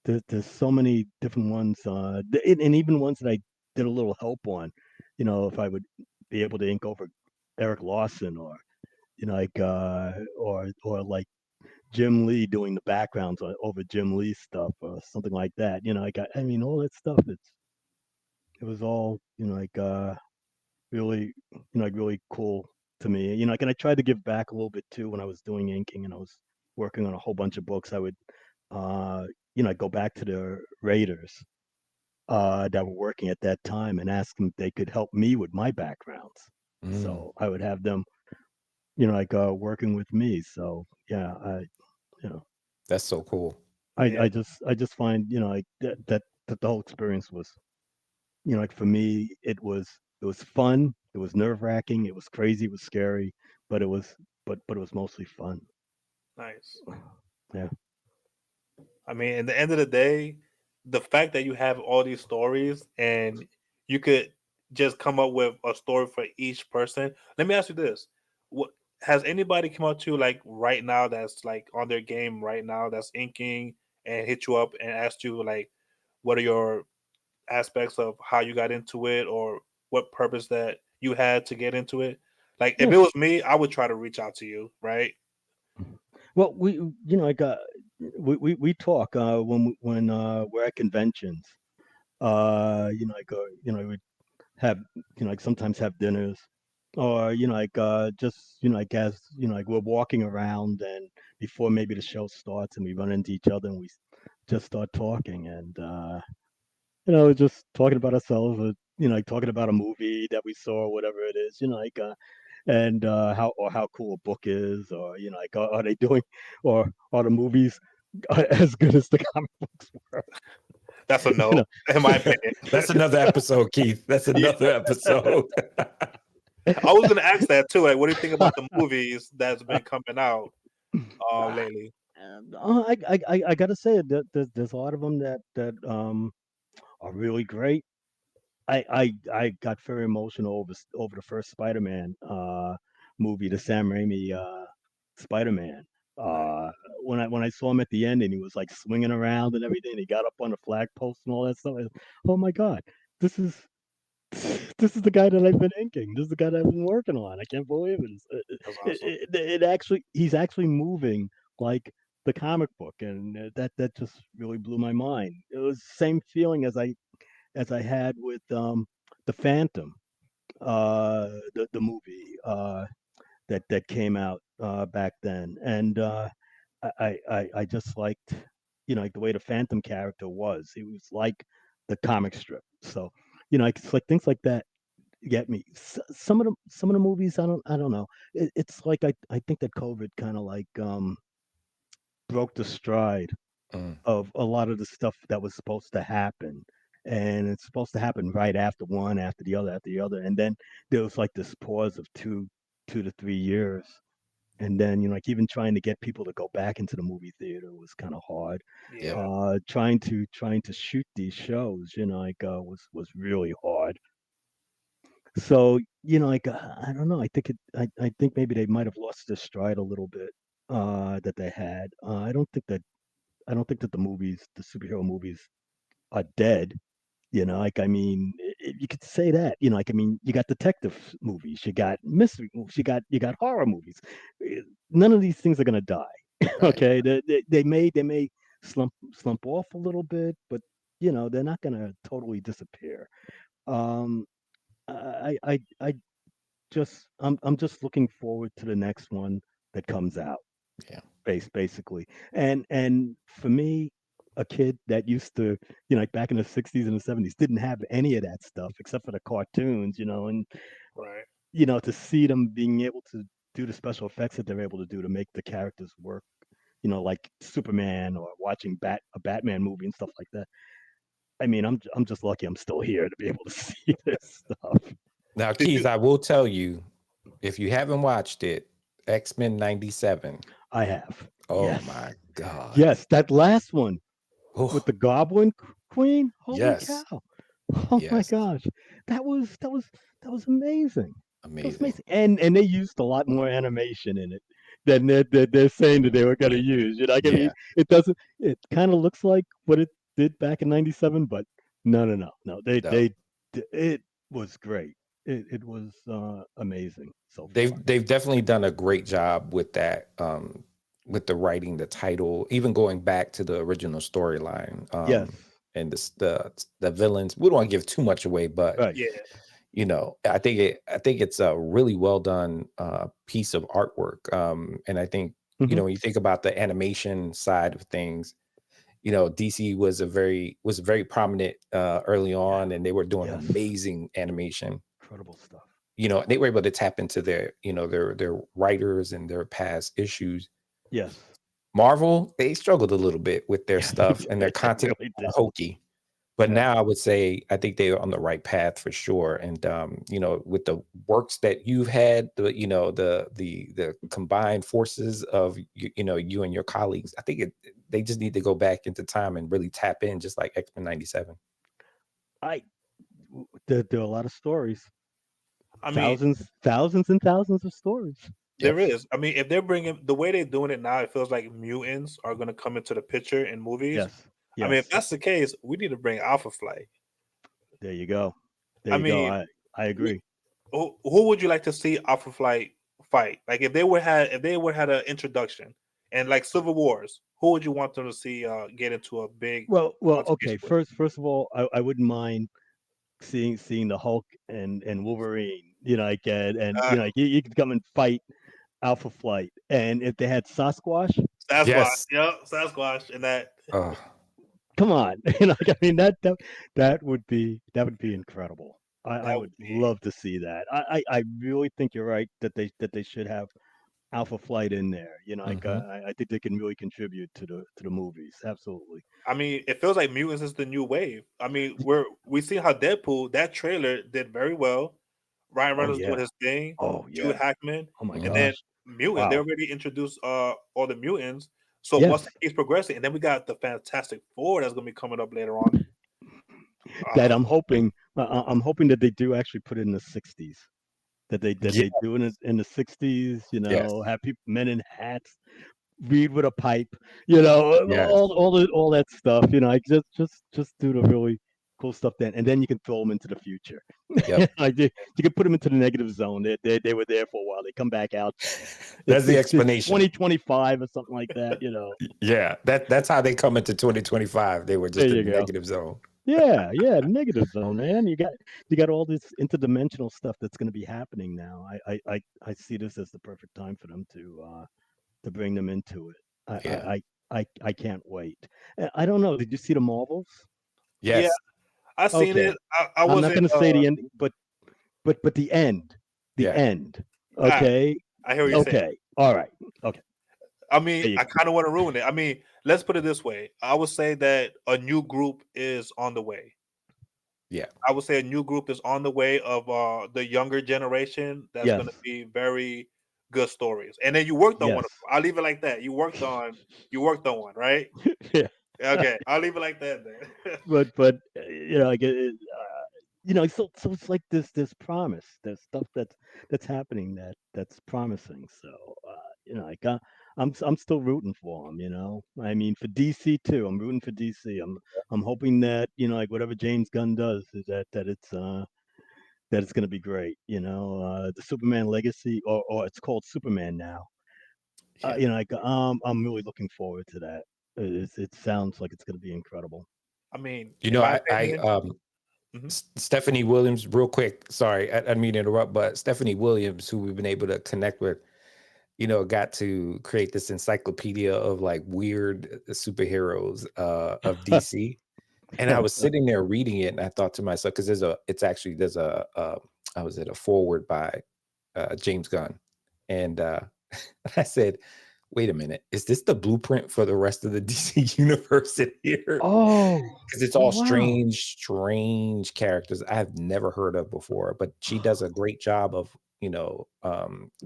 there's so many different ones, and even ones that I did a little help on. if I would be able to ink over Eric Lawson, or or like Jim Lee doing the backgrounds over Jim Lee stuff or something like that. I mean, all that stuff. It was all really like really cool to me. And I tried to give back a little bit too when I was doing inking and I was working on a whole bunch of books. I would uh I'd go back to the Raiders that were working at that time and ask them if they could help me with my backgrounds. Mm, So I would have them, working with me. So yeah, you know, that's so cool. Yeah, I just find, like that the whole experience was, like for me, it was fun. It was nerve wracking. It was crazy. It was scary, but but it was mostly fun. nice. Yeah. I mean, at the end of the day, the fact that you have all these stories and you could just come up with a story for each person. Let me ask you this: What has anybody come up to you like right now that's like on their game right now that's inking and hit you up and asked you like, what are your aspects of how you got into it or what purpose that you had to get into it? Like, if Yeah. it was me, I would try to reach out to you, right? Well, we talk when we're at conventions. We would have like sometimes have dinners, or just as like we're walking around, and before maybe the show starts, and we run into each other, and we just start talking, and just talking about ourselves, or like talking about a movie that we saw, or whatever it is, and how cool a book is, or like are they doing, or are the movies as good as the comic books were? That's a you no, know, in my opinion. That's another episode, Keith. That's Yeah. another episode. I was gonna ask that too. Like, what do you think about the movies that's been coming out Uh, lately? I gotta say that there's a lot of them that are really great. I got very emotional over the first Spider-Man movie, the Sam Raimi Spider-Man. Nice. Uh, when I saw him at the end and he was like swinging around and everything, he got up on the flagpost and all that stuff. Oh my God, this is this is the guy that I've been inking. This is the guy that I've been working on. I can't believe it. That's awesome. It actually, he's actually moving like the comic book, and that just really blew my mind. It was the same feeling as I had with the Phantom, the movie that came out back then, and I just liked, like the way the Phantom character was. He was like the comic strip. So, it's like things like that get me. Some of the movies, I don't know. It's like I think that COVID kind of like broke the stride Mm, of a lot of the stuff that was supposed to happen. And it's supposed to happen right after one, after the other. And then there was like this pause of 2 to 3 years. And then, like even trying to get people to go back into the movie theater was kind of hard. yep. Yeah. Trying to shoot these shows, was really hard. So, I don't know. I think maybe they might have lost their stride a little bit that they had. I don't think that the superhero movies are dead. I mean, you could say that. I mean, you got detective movies, you got mystery movies, you got horror movies. Eh, None of these things are gonna die. Right. Okay, they may slump off a little bit, but they're not gonna totally disappear. Um, I I'm just looking forward to the next one that comes out. Yeah. Basically. And for me, a kid that used to, like back in the 60s and the 70s, didn't have any of that stuff except for the cartoons, and Right. to see them being able to do the special effects that they're able to do to make the characters work, like Superman, or watching a Batman movie and stuff like that. I mean, I'm just lucky I'm still here to be able to see this stuff. Now, Did Keith, you? I will tell you, if you haven't watched it, X-Men 97. I have. Oh Yes. my God. Yes, that last one with Oh, the Goblin Queen. Holy yes. cow! Oh my Yes. gosh, that was amazing. That was Amazing. amazing, and they used a lot more animation in it than they're saying that they were going to use. I mean, Yeah. it doesn't. It kind of looks like what it did back in '97, but no. No. It was great. it was amazing so far. They've definitely done a great job with that, with the writing, the title, even going back to the original storyline, Yes, and the villains. We don't want to give too much away, but right. Yeah, I think it's a really well done piece of artwork. And I think, Hmm. when you think about the animation side of things, DC was very prominent early Yeah. on, and they were doing Yes. amazing animation. Incredible stuff. They were able to tap into their, their writers and their past issues. Yes. Marvel, they struggled a little bit with their Yeah, they stuff, and their did. They content really was did. hokey. But Yeah. now I would say I think they're on the right path for sure. And with the works that you've had, the combined forces of you and your colleagues, I think they just need to go back into time and really tap in, just like X-Men '97. I there are a lot of stories. I mean, Thousands and thousands of stories. Yep. there is. I mean, if they're bringing the way they're doing it now, it feels like mutants are going to come into the picture in movies. Yes. I mean, if Yes. that's the case, we need to bring Alpha Flight. There you go. There I you go. mean, I we, agree. who would you like to see Alpha Flight fight? Like if they would had an introduction and like Civil Wars, who would you want them to see get into a big Well, okay. altercation with? First of all, I wouldn't mind seeing the Hulk and Wolverine. And Uh, you could come and fight Alpha Flight. And if they had Sasquatch, Sasquatch, Yes. yeah, Sasquatch, and that. Uh, come on. I mean that would be incredible. I That would would be. love to see that. I really think you're right that they should have Alpha Flight in there. mhm. I think they can really contribute to the movies. Absolutely. I mean, it feels like mutants is the new wave. I mean, we see how Deadpool that trailer did very well. Ryan Oh Reynolds doing yeah. his thing, Oh Drew yeah. Hackman, Oh my and Mhm. then gosh. mutant. They Wow. already introduced all the mutants. So once Yes. that keeps progressing, and then we got the Fantastic Four that's gonna be coming up later on. That Uh, I'm hoping that they do actually put it in the 60s. That Yeah. they do it in the 60s. Yes. Have people men in hats read with a pipe. Yes. All that stuff. I just do the really cool stuff then, and then you can throw them into the future. Yep. Like you can put them into the negative zone. They were there for a while. They come back out. That's the It's explanation. 2025 or something like that. Yeah. That's how they come into 2025. They were There just in you the go. negative zone. Yeah, yeah, negative zone, man. You got all this interdimensional stuff that's going to be happening now. I see this as the perfect time for them to bring them into it. Yeah. I can't wait. I don't know. Did you see the Marvels? yeah, Yes. I seen Okay, it. I I'm not wasn't. going to say the ending, but the end, the Yeah. end. I, Okay, I hear what you're saying. okay, all right, okay. I mean, There you I go. kind of want to ruin it. I mean, let's put it this way. I would say that a new group is on the way. Yeah. I would say a new group is on the way of the younger generation that's Yes, going to be very good stories. And then you worked on one. yes, I'll leave it like that. You worked on one, right? yeah. Okay, I'll leave it like that then. But like so it's like this promise. There's stuff that's happening that's promising. So like I'm still rooting for them. I mean for DC too. I'm rooting for DC. I'm hoping that like whatever James Gunn does is that it's going to be great. The Superman Legacy, or it's called Superman now. Yeah. Like I'm really looking forward to that. It sounds like it's going to be incredible. I mean, You in know, my I opinion, mhm. Stephanie Williams, real quick. Sorry, I didn't mean to interrupt, but Stephanie Williams, who we've been able to connect with, got to create this encyclopedia of like weird superheroes of DC. And I was sitting there reading it, and I thought to myself, because there's a I was at a forward by James Gunn, and I said, "Wait a minute, is this the blueprint for the rest of the DC universe in here?" Oh, Because it's oh all wow. strange characters I have never heard of before, but she does a great job of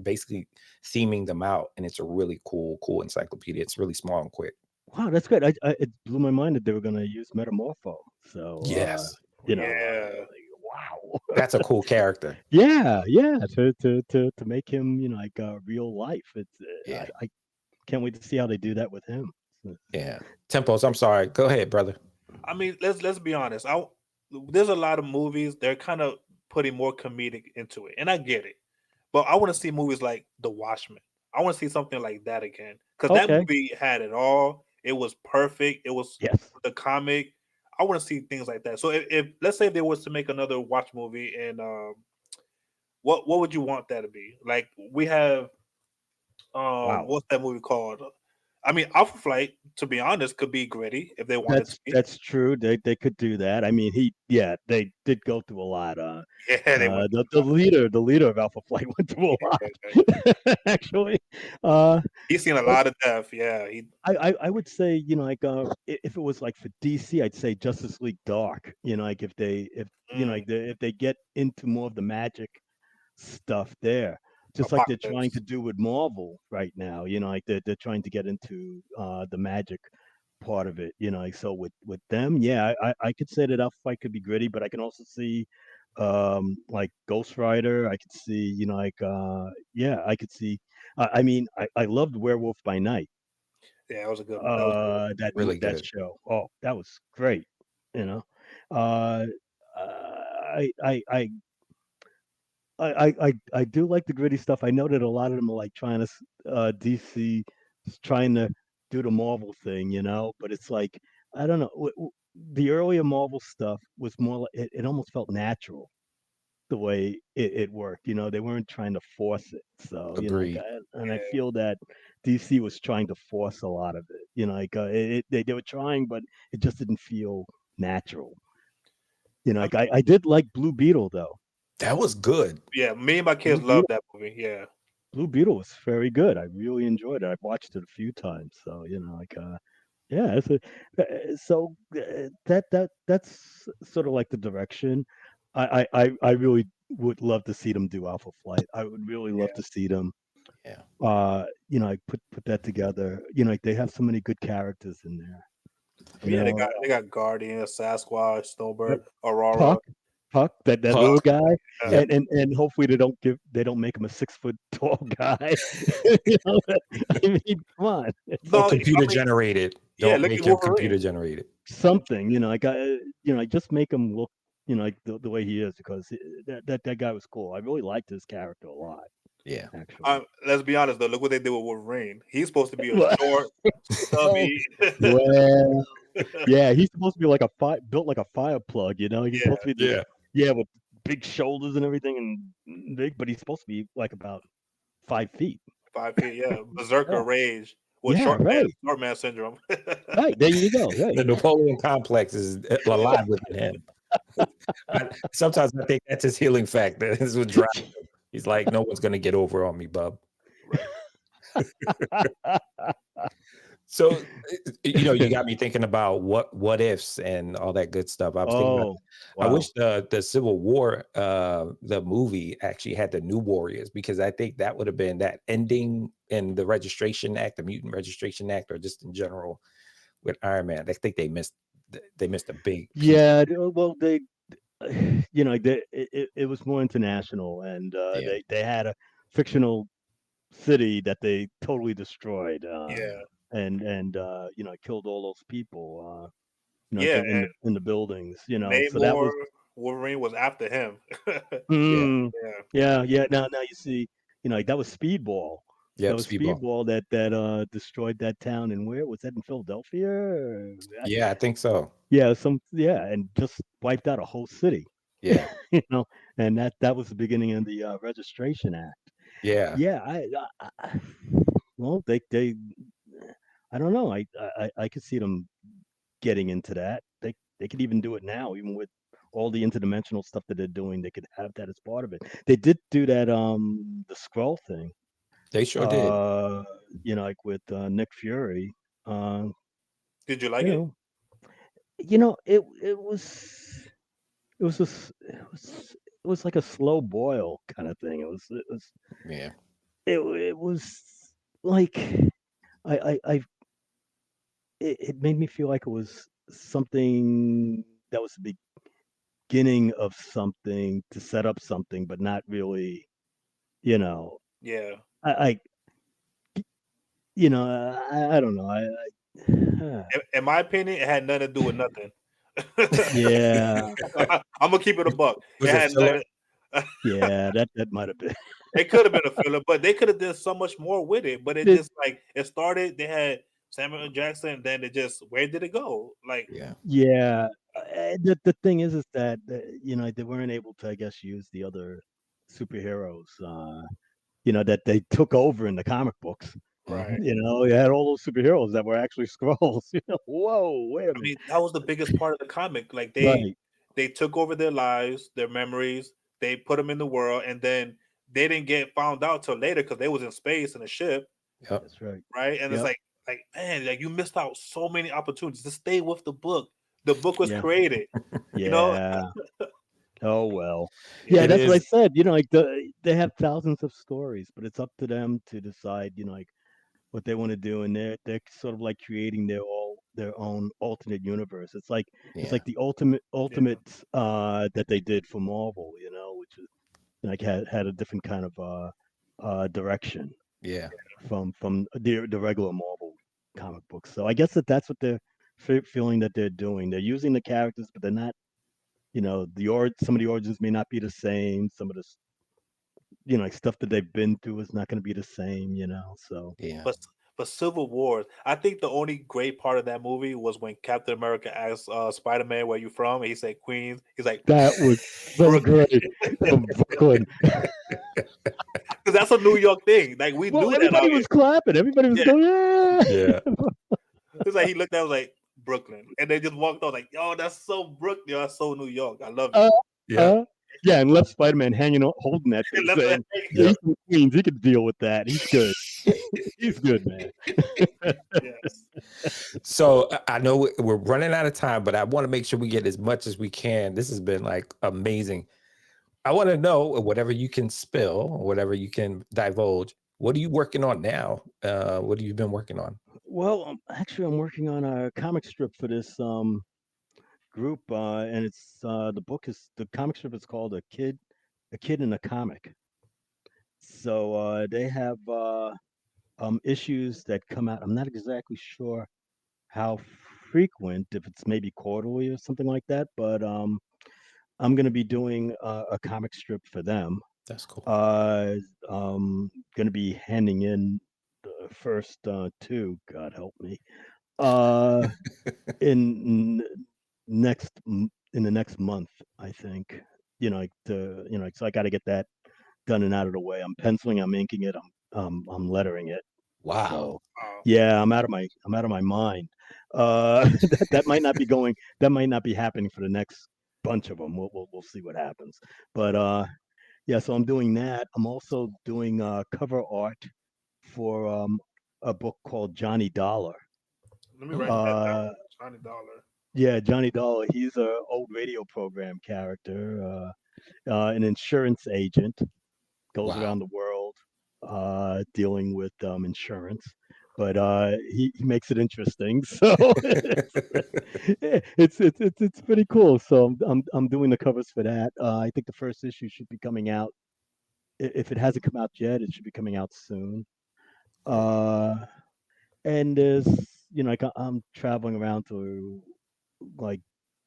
basically theming them out, and it's a really cool encyclopedia. It's really small and quick. Wow, that's good. It blew my mind that they were going to use Metamorpho. So, Yes, Yeah. wow. that's a cool character. Yeah, yeah. To make him, like real life. Yeah, I can't wait to see how they do that with him. yeah. Tempos, I'm sorry. Go ahead, brother. I mean, let's be honest. There's a lot of movies. They're kind of putting more comedic into it, and I get it. But I want to see movies like The Watchmen. I want to see something like that again because that Okay. movie had it all. It was perfect. It was Yes. the comic. I want to see things like that. So if let's say if they was to make another Watch movie, and what would you want that to be? Like we have Wow. what's that movie called? I mean, Alpha Flight, to be honest, could be gritty if they wanted to be. That's true. They could do that. I mean, they did go through a lot. Yeah, they went. The leader of Alpha Flight went through a Yeah. lot, actually. Uh, He's seen a but lot of death. Yeah, he. I would say, like, if it was like for DC, I'd say Justice League Dark. Like if Mm, like if they get into more of the magic stuff there, just like they're trying to Apocalypse. do with Marvel right now. Like they're trying to get into the magic part of it. Like, so with them, yeah, I could say that Alpha Fight could be gritty, but I can also see like Ghost Rider. I could see, yeah, I could see. I mean, I loved Werewolf by Night. Yeah, that was a good. That was good. Really That good. show. Oh, that was great. You know, uh, I I do like the gritty stuff. I know that a lot of them are like trying to DC is trying to do the Marvel thing, but it's like I don't know. The earlier Marvel stuff was more like it almost felt natural the way it worked. They weren't trying to force it. So Agreed. and I Yeah. feel that DC was trying to force a lot of it. They were trying, but it just didn't feel natural. I'm, I did like Blue Beetle though. That was good. yeah, me and my kids Blue love Beetle that movie. Yeah. Blue Beetle was very good. I really enjoyed it. I've watched it a few times. So, yeah, that's sort of like the direction. I really would love to see them do Alpha Flight. I would really love Yeah. to see them Yeah. I put that together. Like they have so many good characters in there. Oh You yeah, know, they got Guardian, Sasquatch, uh, Snowbird, Aurora. Puck, that Puck. little guy, Uh, Yep. and hopefully they don't make him a 6 foot tall guy. you know, I mean, come on, it's Or no, I computer mean, generated. yeah, Don't look make at him Wolverine. computer generated. something. I just make him look, like the way he is because that guy was cool. I really liked his character a lot, Yeah. actually. Let's be honest though. Look what they did with Wolverine. He's supposed to be a Well, short, stubby. well, yeah, he's supposed to be like built like a fire plug. He's Yeah, supposed to be this, Yeah. yeah, with big shoulders and everything, and big, but he's supposed to be like about 5 feet. 5 feet. Yeah, Berserker Yeah, Rage with yeah, right, short man syndrome. right. There you go. Right. The Napoleon complex is alive within him. Sometimes I think that's his healing factor. This is what drives him. He's like, no one's gonna get over on me, bub. Right. So you got me thinking about what ifs and all that good stuff. I was thinking about Oh, I wow. wish the Civil War the movie actually had the New Warriors, because I think that would have been that ending in the Registration Act, the Mutant Registration Act, or just in general with Iron Man. I think they missed a big piece. Yeah. Well, it was more international, and Yeah. they had a fictional city that they totally destroyed, Yeah, killed all those people, yeah. And in the buildings, so that Namor was. Wolverine was after him. Yeah. Mm, Yeah, yeah, yeah. Now you see, that was Speedball. That Yep. was Speedball. Speedball that destroyed that town. And where was that, in Philadelphia? Yeah, I think so. Yeah, and just wiped out a whole city. Yeah. you know, and that was the beginning of the Registration Act. Yeah. Yeah, well, they I don't know. I could see them getting into that. They could even do it now, even with all the interdimensional stuff that they're doing. They could have that as part of it. They did do that the scroll thing. They sure did. Uh, like with Nick Fury. Uh, did you like you it? know, it was like a slow boil kind of thing. Yeah. It was like I it made me feel like it was something that was the beginning of something to set up something, but not really. You know, Yeah. I I don't know. In my opinion, it had nothing to do with nothing. Yeah. I'm gonna keep it a buck. It Was it had filler? nothing. Yeah, that might have been. It could have been a filler, but they could have done so much more with it. But it It, just like it started. They had Samuel L. Jackson, and then it just where did it go? Like, Yeah. yeah, the thing is that they weren't able to, I guess, use the other superheroes. That they took over in the comic books. Hmm. right? You had all those superheroes that were actually scrolls. Whoa, wait a I minute. mean, that was the biggest part of the comic. Like Right. they took over their lives, their memories. They put them in the world, and then they didn't get found out till later because they was in space in a ship, Yep. That's right. right? And it's Yep. like man, like you missed out so many opportunities to stay with the book. The book was Yeah. created, you know. Yeah. Oh well. Yeah, Yeah, It that's what I is. said. Like they have thousands of stories, but it's up to them to decide. Like what they want to do, and they're sort of like creating their own alternate universe. It's Yeah. like the ultimate yeah. that they did for Marvel. Which is like had a different kind of direction Yeah. from the regular Marvel comic books. So I guess that's what they're feeling that they're doing. They're using the characters, but they're not. Some of the origins may not be the same. Some of the like stuff that they've been through is not going to be the same. So Yeah. But but Civil War, I think the only great part of that movie was when Captain America asked Spider Man, "Where you from?" And he said Queens. He's like that was so Brooklyn, great from Brooklyn. because that's a New York thing. Like we Well, do that out everybody here. was clapping. Everybody was Yeah, going, yeah. Yeah. it's like he looked at, was like Brooklyn, and they just walked on like, yo, that's so Brooklyn, yo, that's so New York. I love it. Uh, Yeah. uh, yeah, and left Spider-Man hanging on, holding that And thing, left that saying, "Yeah, Yeah. he's from Queens. He can deal with that. He's good. He's good, man." yes. So I know we're running out of time, but I want to make sure we get as much as we can. This has been like amazing. I want to know whatever you can spill, whatever you can divulge. What are you working on now? What have you been working on? Well, actually, I'm working on a comic strip for this group, and it's the comic strip is called a kid in a comic. So they have issues that come out. I'm not exactly sure how frequent, if it's maybe quarterly or something like that, but I'm going to be doing a comic strip for them. That's cool. Uh, going to be handing in the first two. God help me. Uh, in in the next month, I think. So I got to get that done and out of the way. I'm penciling, I'm inking it, I'm lettering it. Wow. So yeah, I'm out of my mind. That might not be happening for the next bunch of them. We'll see what happens. But yeah, so I'm doing that. I'm also doing cover art for a book called Johnny Dollar. Let me write Oh, that down. Uh, Johnny Dollar. yeah, Johnny Dollar. He's a old radio program character, an insurance agent, goes wow. around the world dealing with insurance. But he makes it interesting, so it's pretty cool. So I'm doing the covers for that. I think the first issue should be coming out. If it hasn't come out yet, it should be coming out soon. Great. Uh, and there's like I'm traveling around to like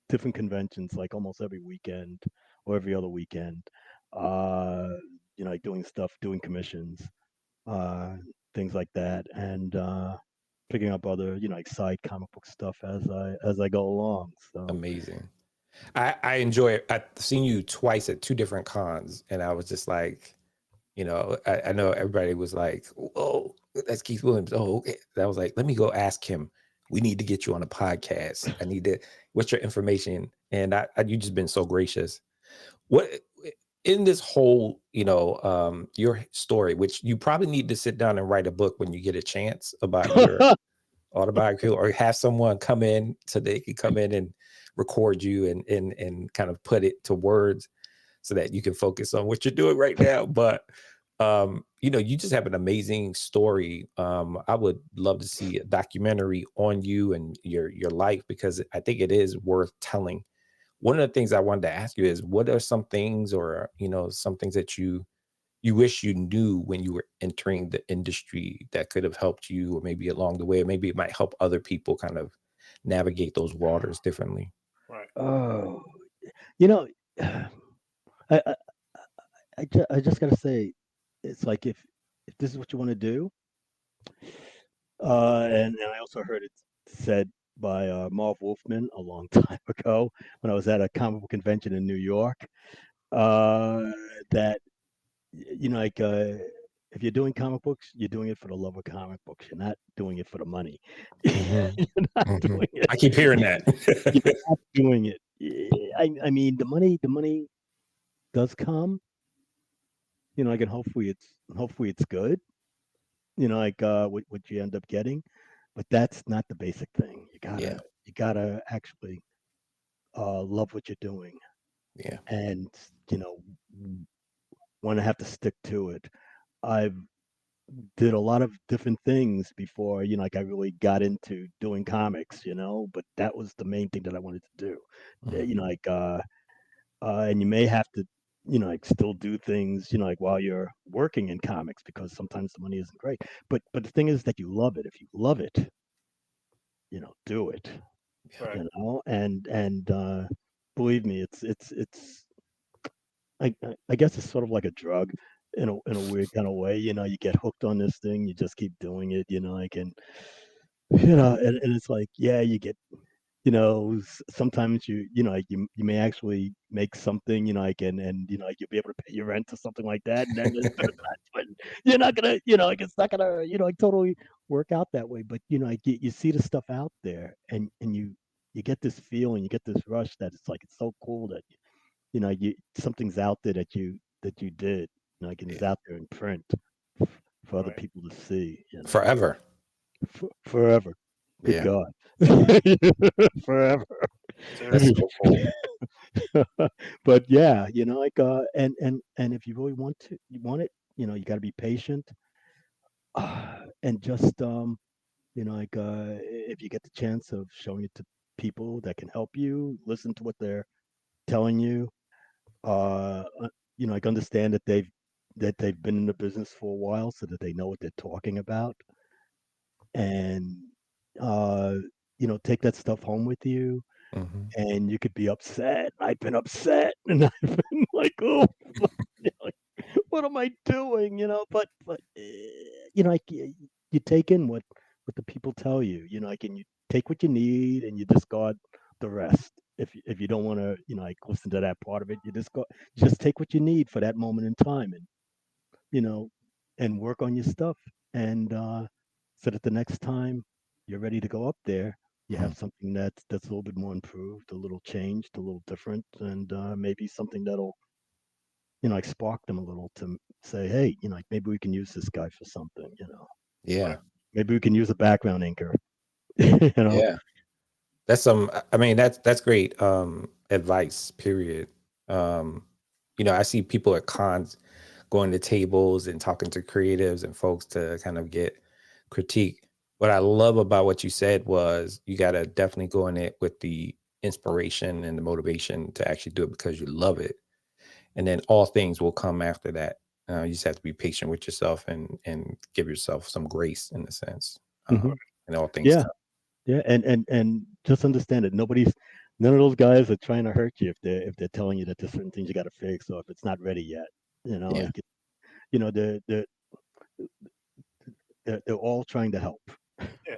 different conventions like almost every weekend or every other weekend. Uh, like doing stuff, doing commissions, uh, things like that, and picking up other like side comic book stuff as I go along. So Amazing. I enjoy it. I've seen you twice at two different cons, and I was just like, I know everybody was like, "Oh, that's Keith Williams." Oh, okay. I was like, "Let me go ask him. We need to get you on a podcast. I need to. What's your information?" And you just been so gracious. What in this whole, your story, which you probably need to sit down and write a book when you get a chance about your autobiography, or have someone come in so they can come in and record you and kind of put it to words so that you can focus on what you're doing right now. But you just have an amazing story. I would love to see a documentary on you and your life, because I think it is worth telling. One of the things I wanted to ask you is, what are some things, or some things that you wish you knew when you were entering the industry that could have helped you, or maybe along the way, or maybe it might help other people kind of navigate those waters differently? Right. oh, you know, I, I I just gotta say, it's like if this is what you want to do, and I also heard it said by Marv Wolfman a long time ago when I was at a comic book convention in New York, uh, that like if you're doing comic books, you're doing it for the love of comic books. You're not doing it for the money. Hmm. You're not Hmm. doing it. I keep hearing that. You're not doing it. I mean, the money does come. Like, and hopefully it's good. Like what you end up getting, but that's not the basic thing. You Yeah, gotta you gotta actually love what you're doing, yeah. and you know want to have to stick to it. I've did a lot of different things before, like I really got into doing comics, but that was the main thing that I wanted to do. Mhm. Like and you may have to, like still do things, like while you're working in comics because sometimes the money isn't great. But the thing is that you love it. If you love it, do it. Yeah. Right. And believe me, it's I guess it's sort of like a drug in a weird kind of way. You get hooked on this thing, you just keep doing it. Like and it's like yeah, you get sometimes like you may actually make something and like you'll be able to pay your rent or something like that, and then but you're not gonna like it's not gonna like totally work out that way. But like you see the stuff out there, and you get this feeling, you get this rush that it's like it's so cool that something's out there that you did, like and Yeah. is out there in print for other Right. people to see, Forever. forever. Good Yeah. God, forever. I That's Seriously. mean, so cool. but yeah, like and if you really you want it, you got to be patient, and just like if you get the chance of showing it to people that can help you, listen to what they're telling you, like understand that they've been in the business for a while, so that they know what they're talking about, and uh, take that stuff home with you, Hmm. and you could be upset. I've been upset, and I've been like, oh, like, what am I doing? Like you take in what the people tell you, like, and you take what you need, and you discard the rest. If you don't want to, like listen to that part of it, you just take what you need for that moment in time, and you know, and work on your stuff, and so that the next time you're ready to go up there, you have something that's a little bit more improved, a little changed, a little different, and maybe something that'll like spark them a little to say, hey, like maybe we can use this guy for something, Right. Yeah. maybe we can use a background inker, you know. Yeah. That's some, I mean, that's great advice, period. Um, I see people at cons going to tables and talking to creatives and folks to kind of get critique. What I love about what you said was you got to definitely go in it with the inspiration and the motivation to actually do it because you love it. And then all things will come after that. You just have to be patient with yourself and give yourself some grace in a sense. Hmm. And all things Yeah, come. yeah, and just understand it. None of those guys are trying to hurt you if they're telling you that there's certain things you got to fix, or if it's not ready yet. Yeah. Like they're all trying to help. Yeah.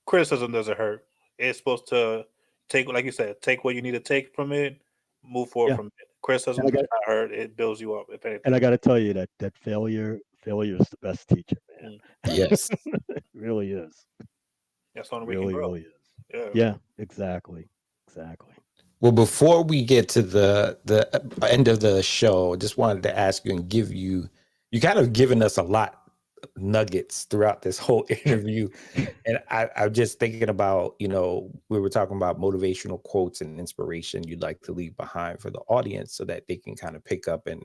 Criticism doesn't hurt. It's supposed to take, like you said, take what you need to take from it, move forward Yeah, from it. Criticism and I does got not hurt. It builds you up, if and I anything. got to tell you that failure is the best teacher, Mm. man. Yes. It really is. That's the only way you can Really, grow. really is. Yeah. Yeah, exactly, exactly. Well, before we get to the end of the show, just wanted to ask you and give you you kind of given us a lot of nuggets throughout this whole interview. And I'm just thinking about, we were talking about motivational quotes and inspiration you'd like to leave behind for the audience so that they can kind of pick up and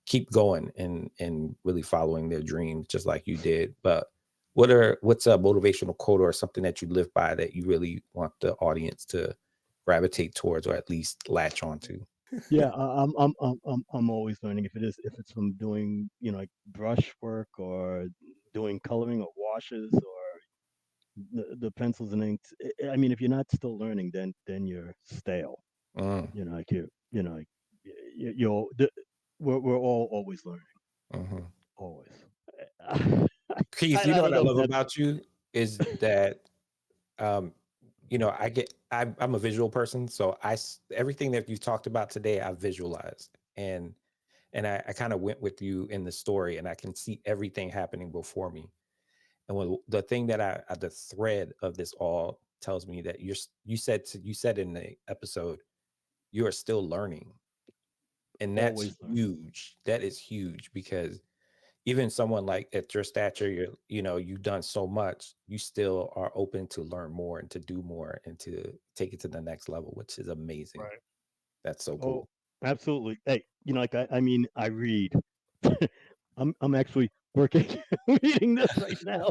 keep going and really following their dreams just like you did. But what's a motivational quote or something that you live by that you really want the audience to gravitate towards or at least latch onto? Yeah, I'm always learning. If it's from doing like brush work, or doing coloring or washes, or the pencils and inks. I mean, if you're not still learning, then you're stale. Mm, Like you know, like, you'll. we're all always learning, Mhm. always. Keith, you I know what don't I know if love that's about you is that um, I'm a visual person, so everything that you talked about today, I visualized, and I kind of went with you in the story, and I can see everything happening before me. And the thing that the thread of this all tells me that you said in the episode, you are still learning, and that's always learning. huge. That is huge because even someone like at your stature, you've done so much, you still are open to learn more and to do more and to take it to the next level, which is amazing. Right. That's so Oh, cool. absolutely. Hey, like I mean, I read. I'm actually working reading this right now.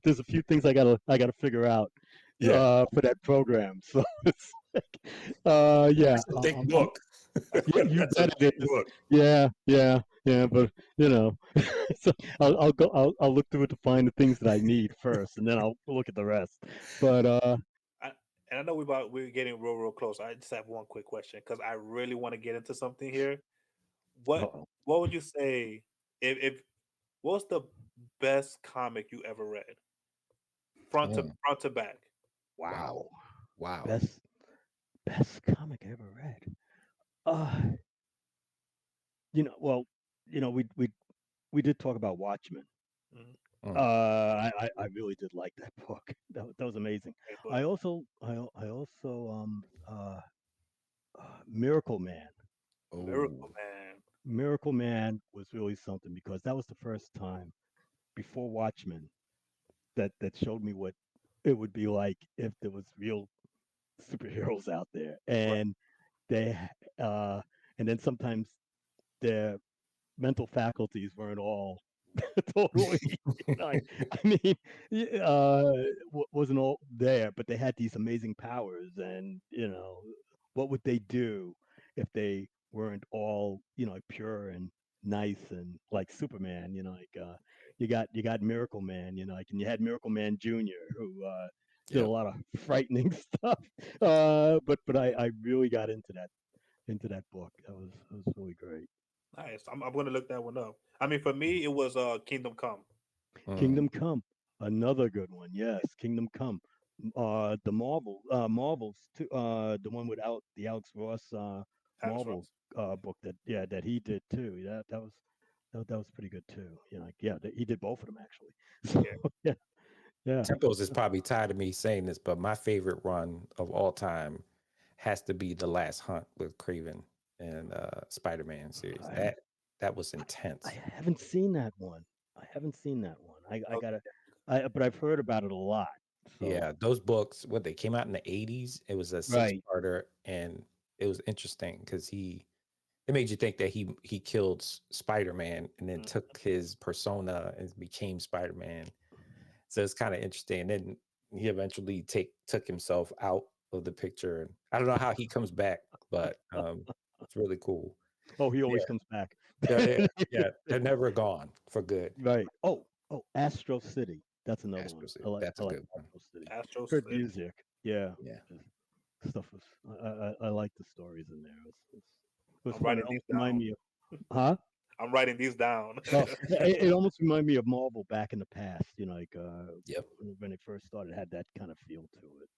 There's a few things I gotta figure out Yeah. for that program. So it's like, yeah, That's a thick I'm book. yeah, you That's a bet it thick is. book. Yeah, yeah, yeah. But so I'll look through it to find the things that I need first, and then I'll look at the rest. But I, and I know we're getting real close. I just have one quick question because I really want to get into something here. What uh-oh. what would you say if what's the best comic you ever read, Mm, front to back? wow. Wow, Wow. best comic I ever read. Uh, well, we did talk about Watchmen. Mhm. Mm. I really did like that book. That was amazing. Great I book. also I also Miracle Man. Oh, Miracle Man. Miracle Man was really something because that was the first time before Watchmen that showed me what it would be like if there was real superheroes out there, Right. they uh and then sometimes their mental faculties weren't all totally I mean wasn't all there, but they had these amazing powers, and what would they do if they weren't all like pure and nice and like Superman, you got Miracle Man, like, and you had Miracle Man Jr., who did a yep. lot of frightening stuff, but I really got into that book. That was really great. Nice. I'm going to look that one up. I mean, for me, it was Kingdom Come. Mm. Kingdom Come, another good one. Yes, Kingdom Come. The Marvels too. The one without the Alex Ross Alex Marvel Ross. book that he did too. That was pretty good too. Like, yeah, he did both of them actually. So Yeah. yeah, yeah. Tempos is probably tired of me saying this, but my favorite run of all time has to be the Last Hunt with Craven and Spider-Man series. I That was I intense. haven't seen that one. I haven't seen that one. I Okay. gotta. But I've heard about it a lot. So Yeah, those books, what they came out in the 80s, it was a right. six-parter, and it was interesting because it made you think that he killed Spider-Man and then Mm. took his persona and became Spider-Man. So it's kind of interesting. And then he eventually took himself out of the picture. And I don't know how he comes back, but it's really cool. Oh, he Yeah, always comes back. yeah, yeah, yeah. They're never gone for good. Right. Oh, Astro City. That's another Astro one. City, I like that's I a like good one. Astro City. Astro Heard City. music. Yeah. Yeah. the Stuff was I like the stories in there. It was I'm fun. It writing these almost reminded down. me of huh? I'm writing these down. Oh, it almost reminded me of Marvel back in the past. Like Yep. when it first started, had that kind of feel to it.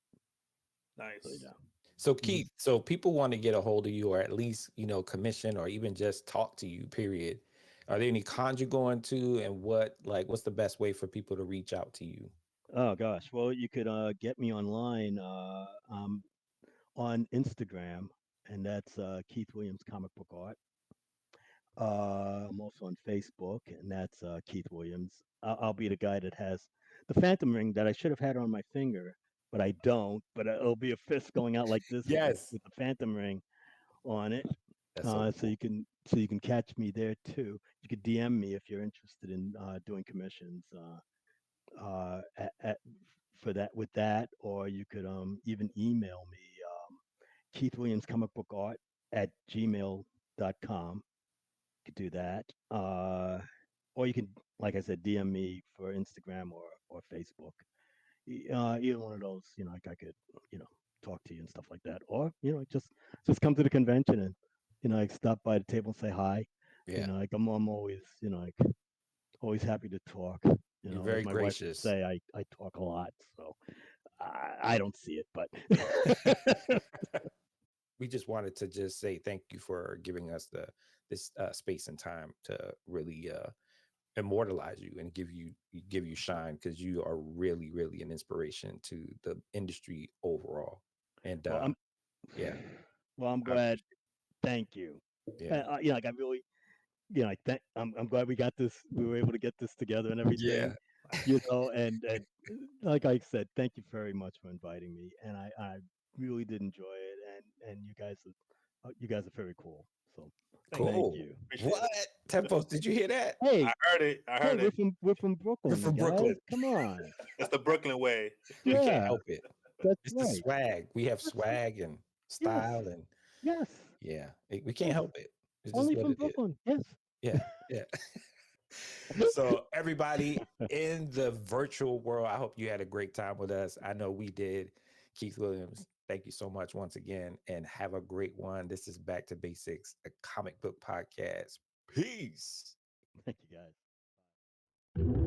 So Nice. yeah. So Mhm. Keith, so people want to get a hold of you or at least, commission or even just talk to you, period. Are there any cons you're going to and what's the best way for people to reach out to you? Oh gosh. Well, you could get me online on Instagram, and that's Keith Williams Comic Book Art. I'm also on Facebook, and that's Keith Williams. I'll be the guy that has the phantom ring that I should have had on my finger, but I don't. But it'll be a fist going out like this with the Yes. with the phantom ring on it. That's so So cool. you can catch me there too. You could DM me if you're interested in doing commissions for that with that, or you could even email me Keith Williams Comic Book Art at gmail.com. Could do that. Or you can, like I said, DM me for Instagram or Facebook. Either one of those, like I could, you know, talk to you and stuff like that. Or just come to the convention and like stop by the table and say hi. Yeah, Like I'm always, like always happy to talk. you're Like very my wife would gracious. say, I talk a lot, so I don't see it, but We just wanted to just say thank you for giving us this space and time to really immortalize you and give you shine, because you are really really an inspiration to the industry overall. And well, I'm yeah, well, I'm I glad. appreciate Thank you. yeah, Like I really, I'm glad we got this. We were able to get this together and yeah. everything. And like I said, thank you very much for inviting me, and I really did enjoy it, and you guys are very cool. So Thank you. thank Cool. you. Appreciate What? it. Tempos, did you hear that? Hey, I heard it. I hey, heard it. we're from We're Brooklyn, from guys. Brooklyn. Come on. It's the Brooklyn way. We can't Yeah, help it. that's It's the right. swag. We have That's swag and yes, style, and yes, yeah, we can't yes. help it. It's just Only what from it is. Brooklyn. Yes. Yeah, yeah. So everybody in the virtual world, I hope you had a great time with us. I know we did. Keith Williams, thank you so much once again, and have a great one. This is Back to Basics, a comic book podcast. Peace. Thank you, guys.